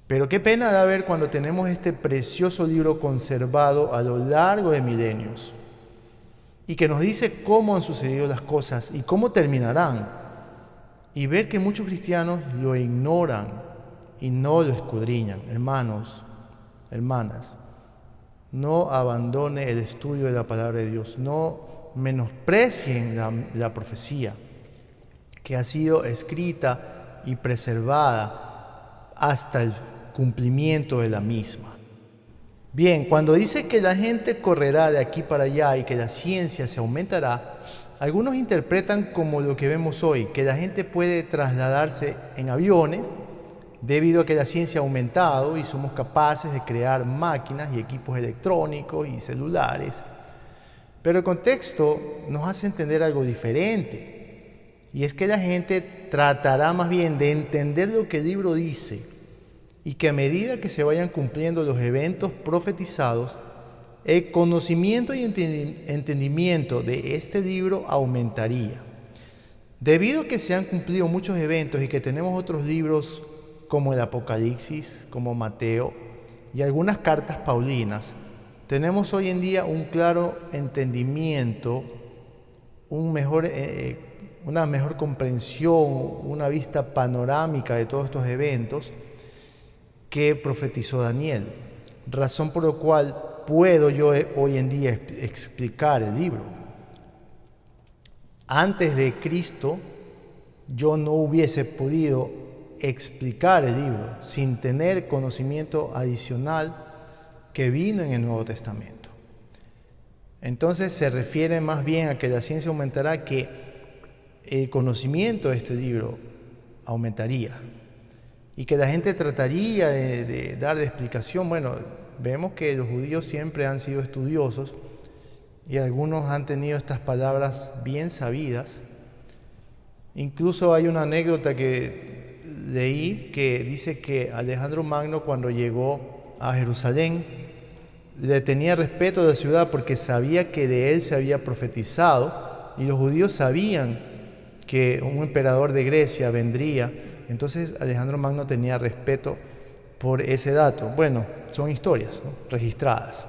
Pero qué pena de ver cuando tenemos este precioso libro conservado a lo largo de milenios y que nos dice cómo han sucedido las cosas y cómo terminarán, y ver que muchos cristianos lo ignoran y no lo escudriñan. Hermanos, hermanas, no abandone el estudio de la palabra de Dios, no menosprecien la profecía que ha sido escrita y preservada hasta el cumplimiento de la misma. Bien, cuando dice que la gente correrá de aquí para allá y que la ciencia se aumentará, algunos interpretan como lo que vemos hoy, que la gente puede trasladarse en aviones debido a que la ciencia ha aumentado y somos capaces de crear máquinas y equipos electrónicos y celulares. Pero el contexto nos hace entender algo diferente, y es que la gente tratará más bien de entender lo que el libro dice, y que a medida que se vayan cumpliendo los eventos profetizados, el conocimiento y entendimiento de este libro aumentaría. Debido a que se han cumplido muchos eventos y que tenemos otros libros como el Apocalipsis, como Mateo y algunas cartas paulinas, tenemos hoy en día un claro entendimiento, una mejor comprensión, una vista panorámica de todos estos eventos que profetizó Daniel, razón por la cual puedo yo hoy en día explicar el libro. Antes de Cristo, yo no hubiese podido explicar el libro sin tener conocimiento adicional que vino en el Nuevo Testamento. Entonces se refiere más bien a que la ciencia aumentará, que el conocimiento de este libro aumentaría y que la gente trataría de dar explicación. Bueno, vemos que los judíos siempre han sido estudiosos y algunos han tenido estas palabras bien sabidas. Incluso hay una anécdota que leí que dice que Alejandro Magno, cuando llegó a Jerusalén, le tenía respeto de la ciudad porque sabía que de él se había profetizado y los judíos sabían que un emperador de Grecia vendría. Entonces Alejandro Magno tenía respeto por ese dato. Bueno, son historias, ¿no?, registradas.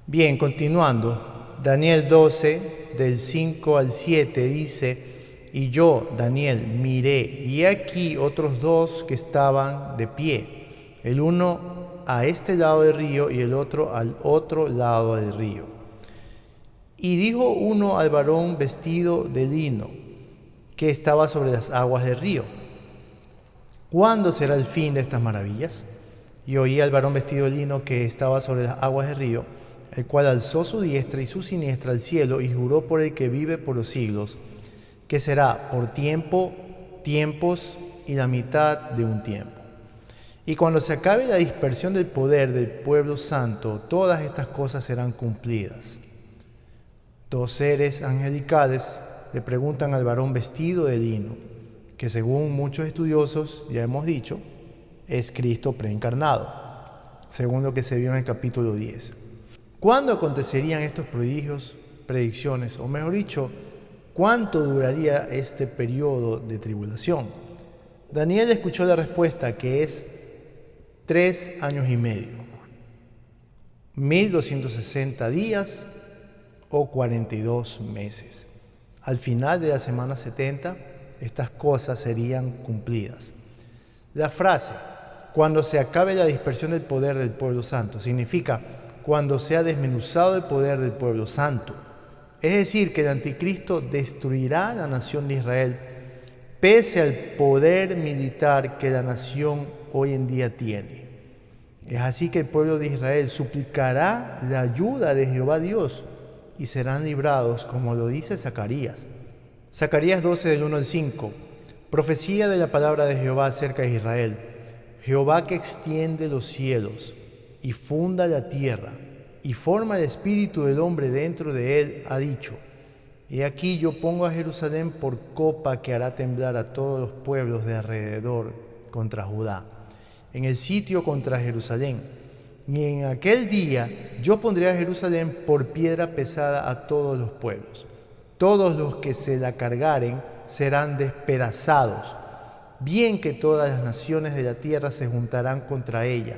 Bien, continuando, Daniel 12, del 5 al 7 dice: y yo, Daniel, miré, y aquí otros dos que estaban de pie, el uno a este lado del río y el otro al otro lado del río. Y dijo uno al varón vestido de lino, que estaba sobre las aguas del río: ¿cuándo será el fin de estas maravillas? Y oí al varón vestido de lino que estaba sobre las aguas del río, el cual alzó su diestra y su siniestra al cielo y juró por el que vive por los siglos, que será por tiempos y la mitad de un tiempo. Y cuando se acabe la dispersión del poder del pueblo santo, todas estas cosas serán cumplidas. Dos seres angelicales le preguntan al varón vestido de lino, que según muchos estudiosos, ya hemos dicho, es Cristo preencarnado, según lo que se vio en el capítulo 10. ¿Cuándo acontecerían estos prodigios, predicciones, o mejor dicho, cuánto duraría este periodo de tribulación? Daniel escuchó la respuesta, que es 3 años y medio, 1260 días o 42 meses. Al final de la semana 70, estas cosas serían cumplidas. La frase, cuando se acabe la dispersión del poder del pueblo santo, significa cuando sea desmenuzado el poder del pueblo santo. Es decir, que el anticristo destruirá la nación de Israel, pese al poder militar que la nación hoy en día tiene. Es así que el pueblo de Israel suplicará la ayuda de Jehová Dios y serán librados, como lo dice Zacarías. Zacarías 12, del 1 al 5. Profecía de la palabra de Jehová acerca de Israel. Jehová, que extiende los cielos y funda la tierra y forma el espíritu del hombre dentro de él, ha dicho: he aquí yo pongo a Jerusalén por copa que hará temblar a todos los pueblos de alrededor contra Judá, en el sitio contra Jerusalén. Y en aquel día yo pondré a Jerusalén por piedra pesada a todos los pueblos. Todos los que se la cargaren serán despedazados. Bien que todas las naciones de la tierra se juntarán contra ella.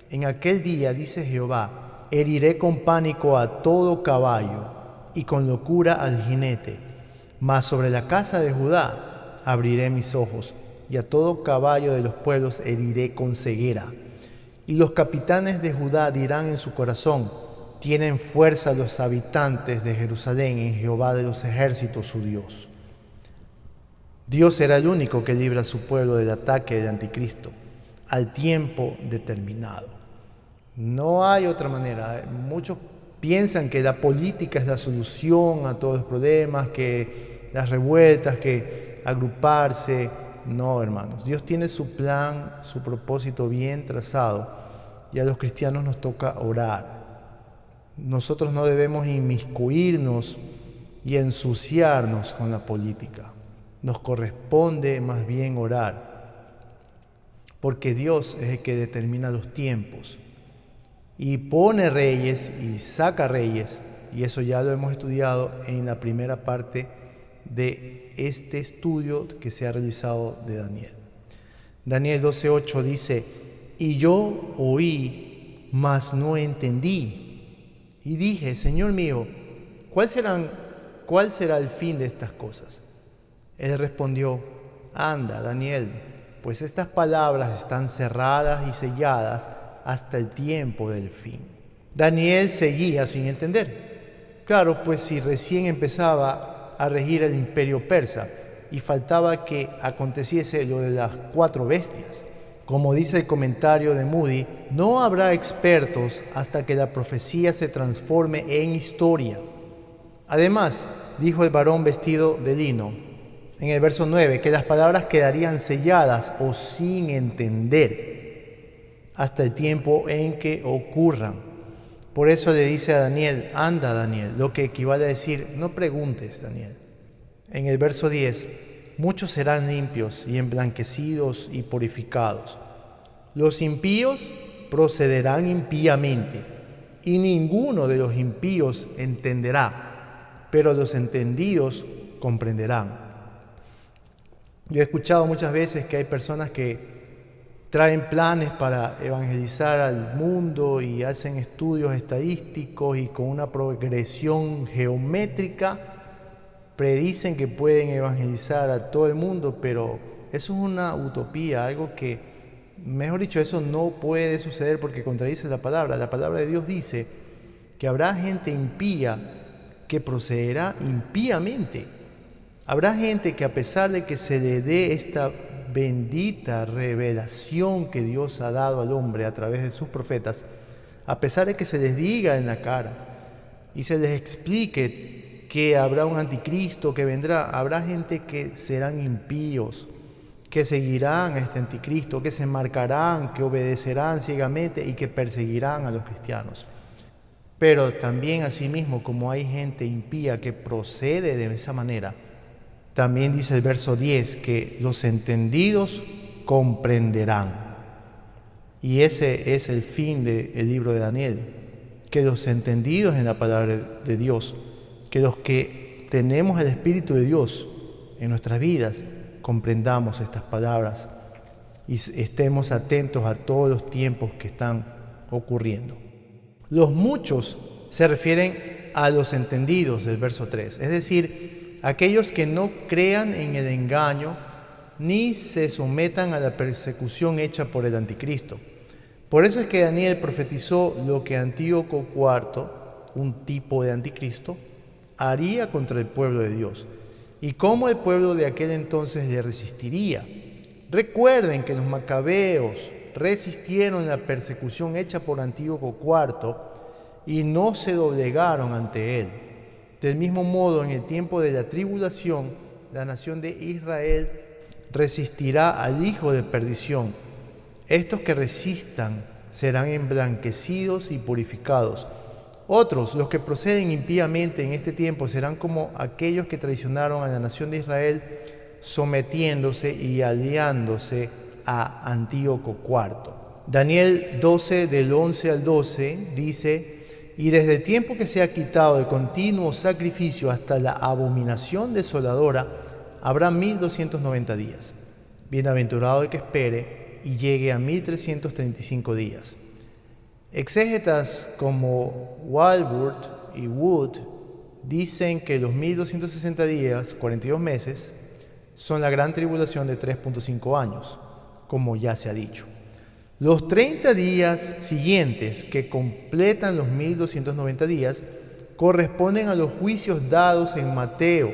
En aquel día, dice Jehová, heriré con pánico a todo caballo y con locura al jinete. Mas sobre la casa de Judá abriré mis ojos, y a todo caballo de los pueblos heriré con ceguera. Y los capitanes de Judá dirán en su corazón: Tienen fuerza los habitantes de Jerusalén en Jehová de los ejércitos, su Dios. Dios será el único que libra a su pueblo del ataque del anticristo al tiempo determinado. No hay otra manera. Muchos piensan que la política es la solución a todos los problemas, que las revueltas, que agruparse. No, hermanos. Dios tiene su plan, su propósito bien trazado, y a los cristianos nos toca orar. Nosotros no debemos inmiscuirnos y ensuciarnos con la política. Nos corresponde más bien orar, porque Dios es el que determina los tiempos y pone reyes y saca reyes, y eso ya lo hemos estudiado en la primera parte de este estudio que se ha realizado de Daniel. Daniel 12:8 dice: y yo oí, mas no entendí. Y dije: Señor mío, ¿cuál será el fin de estas cosas? Él respondió: anda, Daniel, pues estas palabras están cerradas y selladas hasta el tiempo del fin. Daniel seguía sin entender. Claro, pues si recién empezaba a regir el imperio persa y faltaba que aconteciese lo de las 4 bestias. Como dice el comentario de Moody, no habrá expertos hasta que la profecía se transforme en historia. Además, dijo el varón vestido de lino, en el verso 9, que las palabras quedarían selladas o sin entender hasta el tiempo en que ocurran. Por eso le dice a Daniel: anda, Daniel, lo que equivale a decir: no preguntes, Daniel. En el verso 10, muchos serán limpios y emblanquecidos y purificados. Los impíos procederán impíamente, y ninguno de los impíos entenderá, pero los entendidos comprenderán. Yo he escuchado muchas veces que hay personas que traen planes para evangelizar al mundo y hacen estudios estadísticos y con una progresión geométrica predicen que pueden evangelizar a todo el mundo, pero eso es una utopía, algo que, mejor dicho, eso no puede suceder porque contradice la palabra. La palabra de Dios dice que habrá gente impía que procederá impíamente. Habrá gente que, a pesar de que se le dé esta bendita revelación que Dios ha dado al hombre a través de sus profetas, a pesar de que se les diga en la cara y se les explique que habrá un anticristo que vendrá, habrá gente que serán impíos, que seguirán a este anticristo, que se marcarán, que obedecerán ciegamente y que perseguirán a los cristianos. Pero también asimismo, como hay gente impía que procede de esa manera, también dice el verso 10 que los entendidos comprenderán. Y ese es el fin del libro de Daniel, que los entendidos en la palabra de Dios, que los que tenemos el Espíritu de Dios en nuestras vidas, comprendamos estas palabras y estemos atentos a todos los tiempos que están ocurriendo. Los muchos se refieren a los entendidos del verso 3, es decir, aquellos que no crean en el engaño ni se sometan a la persecución hecha por el anticristo. Por eso es que Daniel profetizó lo que Antíoco IV, un tipo de anticristo, haría contra el pueblo de Dios y cómo el pueblo de aquel entonces le resistiría. Recuerden que los macabeos resistieron la persecución hecha por Antíoco IV y no se doblegaron ante él. Del mismo modo, en el tiempo de la tribulación, la nación de Israel resistirá al hijo de perdición. Estos que resistan serán emblanquecidos y purificados. Otros, los que proceden impíamente en este tiempo, serán como aquellos que traicionaron a la nación de Israel, sometiéndose y aliándose a Antíoco IV. Daniel 12, del 11 al 12, dice: y desde el tiempo que se ha quitado el continuo sacrificio hasta la abominación desoladora, habrá 1290 días. Bienaventurado el que espere y llegue a 1335 días. Exégetas como Walworth y Wood dicen que los 1260 días, 42 meses, son la gran tribulación de 3.5 años, como ya se ha dicho. Los 30 días siguientes, que completan los 1290 días, corresponden a los juicios dados en Mateo.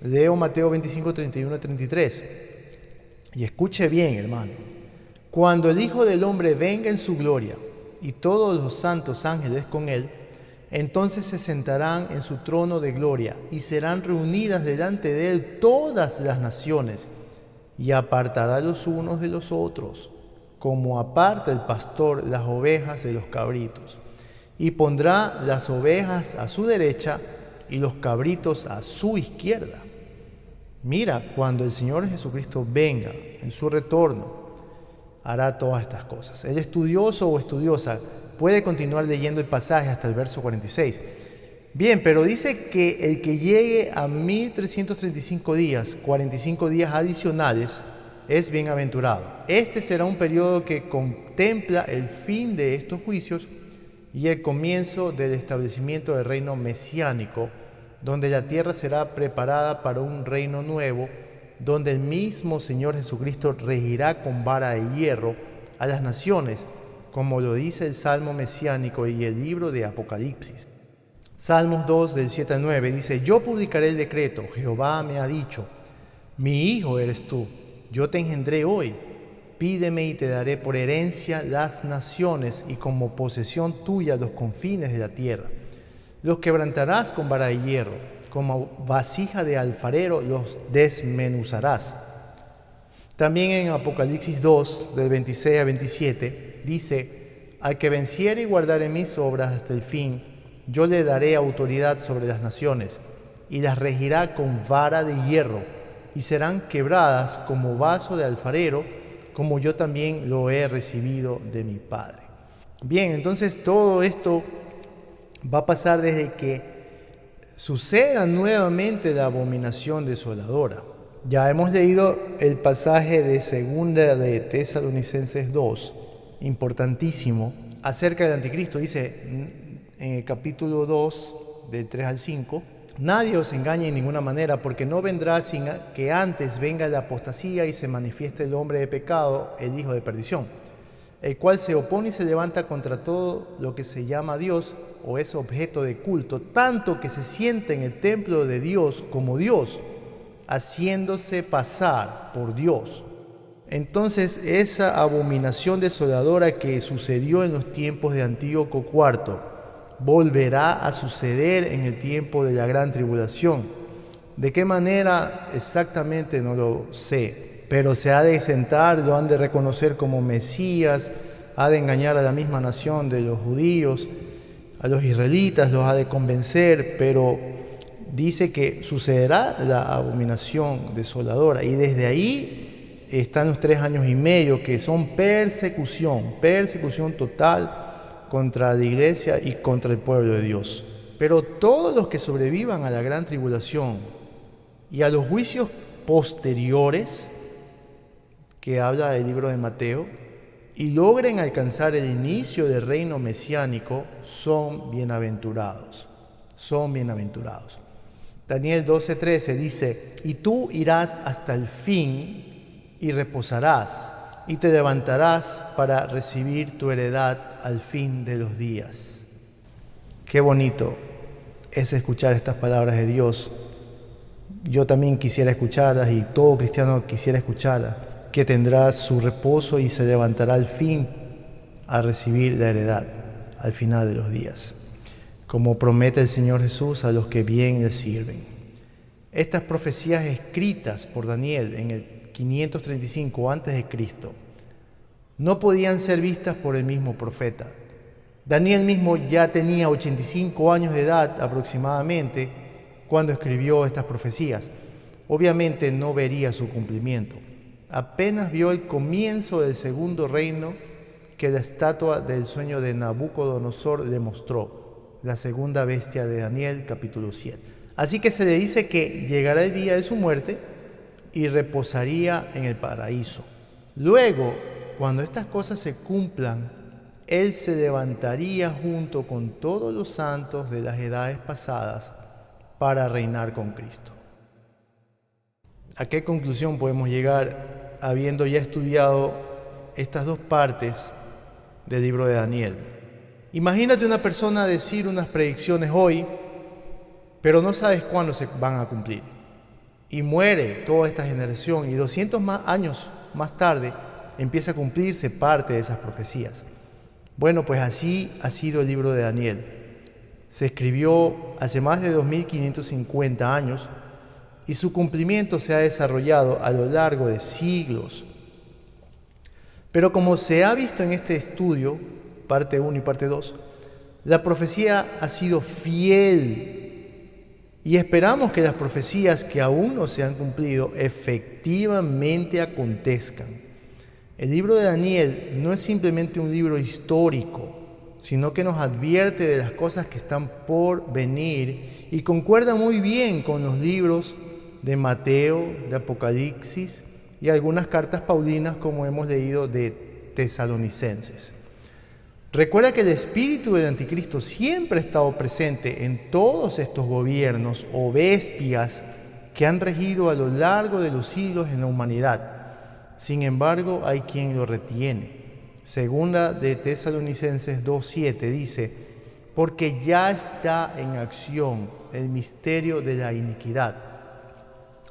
Leo Mateo 25, 31 a 33. Y escuche bien, hermano. Cuando el Hijo del Hombre venga en su gloria y todos los santos ángeles con él, entonces se sentarán en su trono de gloria y serán reunidas delante de él todas las naciones, y apartará los unos de los otros, como aparta el pastor las ovejas de los cabritos, y pondrá las ovejas a su derecha y los cabritos a su izquierda. Mira, cuando el Señor Jesucristo venga en su retorno, hará todas estas cosas. El estudioso o estudiosa puede continuar leyendo el pasaje hasta el verso 46. Bien, pero dice que el que llegue a 1335 días, 45 días adicionales, es bienaventurado. Este será un periodo que contempla el fin de estos juicios y el comienzo del establecimiento del reino mesiánico, donde la tierra será preparada para un reino nuevo, donde el mismo Señor Jesucristo regirá con vara de hierro a las naciones, como lo dice el Salmo mesiánico y el libro de Apocalipsis. Salmos 2, del 7 al 9, dice: Yo publicaré el decreto, Jehová me ha dicho, mi hijo eres tú, yo te engendré hoy, pídeme y te daré por herencia las naciones y como posesión tuya los confines de la tierra. Los quebrantarás con vara de hierro, como vasija de alfarero los desmenuzarás. También en Apocalipsis 2, del 26 al 27, dice: Al que venciere y guardare mis obras hasta el fin, yo le daré autoridad sobre las naciones, y las regirá con vara de hierro, y serán quebradas como vaso de alfarero, como yo también lo he recibido de mi Padre. Bien, entonces todo esto va a pasar desde que suceda nuevamente la abominación desoladora. Ya hemos leído el pasaje de segunda de Tesalonicenses 2, importantísimo, acerca del anticristo. Dice en el capítulo 2, del 3 al 5, nadie os engañe en ninguna manera, porque no vendrá sin que antes venga la apostasía y se manifieste el hombre de pecado, el hijo de perdición, el cual se opone y se levanta contra todo lo que se llama Dios o es objeto de culto, tanto que se sienta en el templo de Dios como Dios, haciéndose pasar por Dios. Entonces, esa abominación desoladora que sucedió en los tiempos de Antíoco IV volverá a suceder en el tiempo de la gran tribulación. ¿De qué manera exactamente? No lo sé, pero se ha de sentar, lo han de reconocer como Mesías, ha de engañar a la misma nación de los judíos, a los israelitas, los ha de convencer, pero dice que sucederá la abominación desoladora, y desde ahí están los 3 años y medio que son persecución total contra la iglesia y contra el pueblo de Dios. Pero todos los que sobrevivan a la gran tribulación y a los juicios posteriores que habla el libro de Mateo y logren alcanzar el inicio del reino mesiánico son bienaventurados. Son bienaventurados. Daniel 12:13 dice: Y tú irás hasta el fin y reposarás y te levantarás para recibir tu heredad al fin de los días. Qué bonito es escuchar estas palabras de Dios. Yo también quisiera escucharlas y todo cristiano quisiera escucharlas, que tendrá su reposo y se levantará al fin a recibir la heredad al final de los días, como promete el Señor Jesús a los que bien le sirven. Estas profecías escritas por Daniel en el 535 a.C. no podían ser vistas por el mismo profeta. Daniel mismo ya tenía 85 años de edad aproximadamente cuando escribió estas profecías. Obviamente no vería su cumplimiento. Apenas vio el comienzo del segundo reino que la estatua del sueño de Nabucodonosor le mostró, la segunda bestia de Daniel, capítulo 7. Así que se le dice que llegará el día de su muerte y reposaría en el paraíso. Luego, cuando estas cosas se cumplan, él se levantaría junto con todos los santos de las edades pasadas para reinar con Cristo. ¿A qué conclusión podemos llegar habiendo ya estudiado estas dos partes del libro de Daniel. Imagínate una persona decir unas predicciones hoy, pero no sabes cuándo se van a cumplir. Y muere toda esta generación y 200 años más tarde empieza a cumplirse parte de esas profecías. Bueno, pues así ha sido el libro de Daniel. Se escribió hace más de 2550 años y su cumplimiento se ha desarrollado a lo largo de siglos. Pero como se ha visto en este estudio, parte 1 y parte 2, la profecía ha sido fiel y esperamos que las profecías que aún no se han cumplido efectivamente acontezcan. El libro de Daniel no es simplemente un libro histórico, sino que nos advierte de las cosas que están por venir y concuerda muy bien con los libros de Mateo, de Apocalipsis y algunas cartas paulinas como hemos leído de Tesalonicenses. Recuerda que el espíritu del anticristo siempre ha estado presente en todos estos gobiernos o bestias que han regido a lo largo de los siglos en la humanidad. Sin embargo, hay quien lo retiene. Segunda de Tesalonicenses 2:7 dice: porque ya está en acción el misterio de la iniquidad,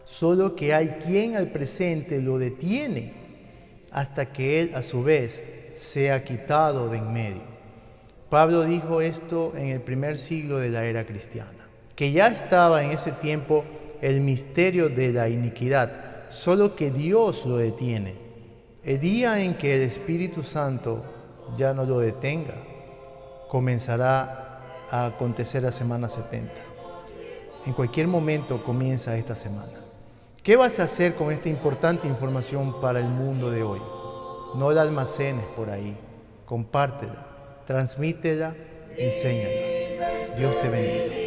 solo que hay quien al presente lo detiene hasta que él a su vez sea quitado de en medio. Pablo dijo esto en el primer siglo de la era cristiana, que ya estaba en ese tiempo el misterio de la iniquidad, solo que Dios lo detiene. El día en que el Espíritu Santo ya no lo detenga, comenzará a acontecer la semana 70. En cualquier momento comienza esta semana. ¿Qué vas a hacer con esta importante información para el mundo de hoy? No la almacenes por ahí, compártela, transmítela, enséñala. Dios te bendiga.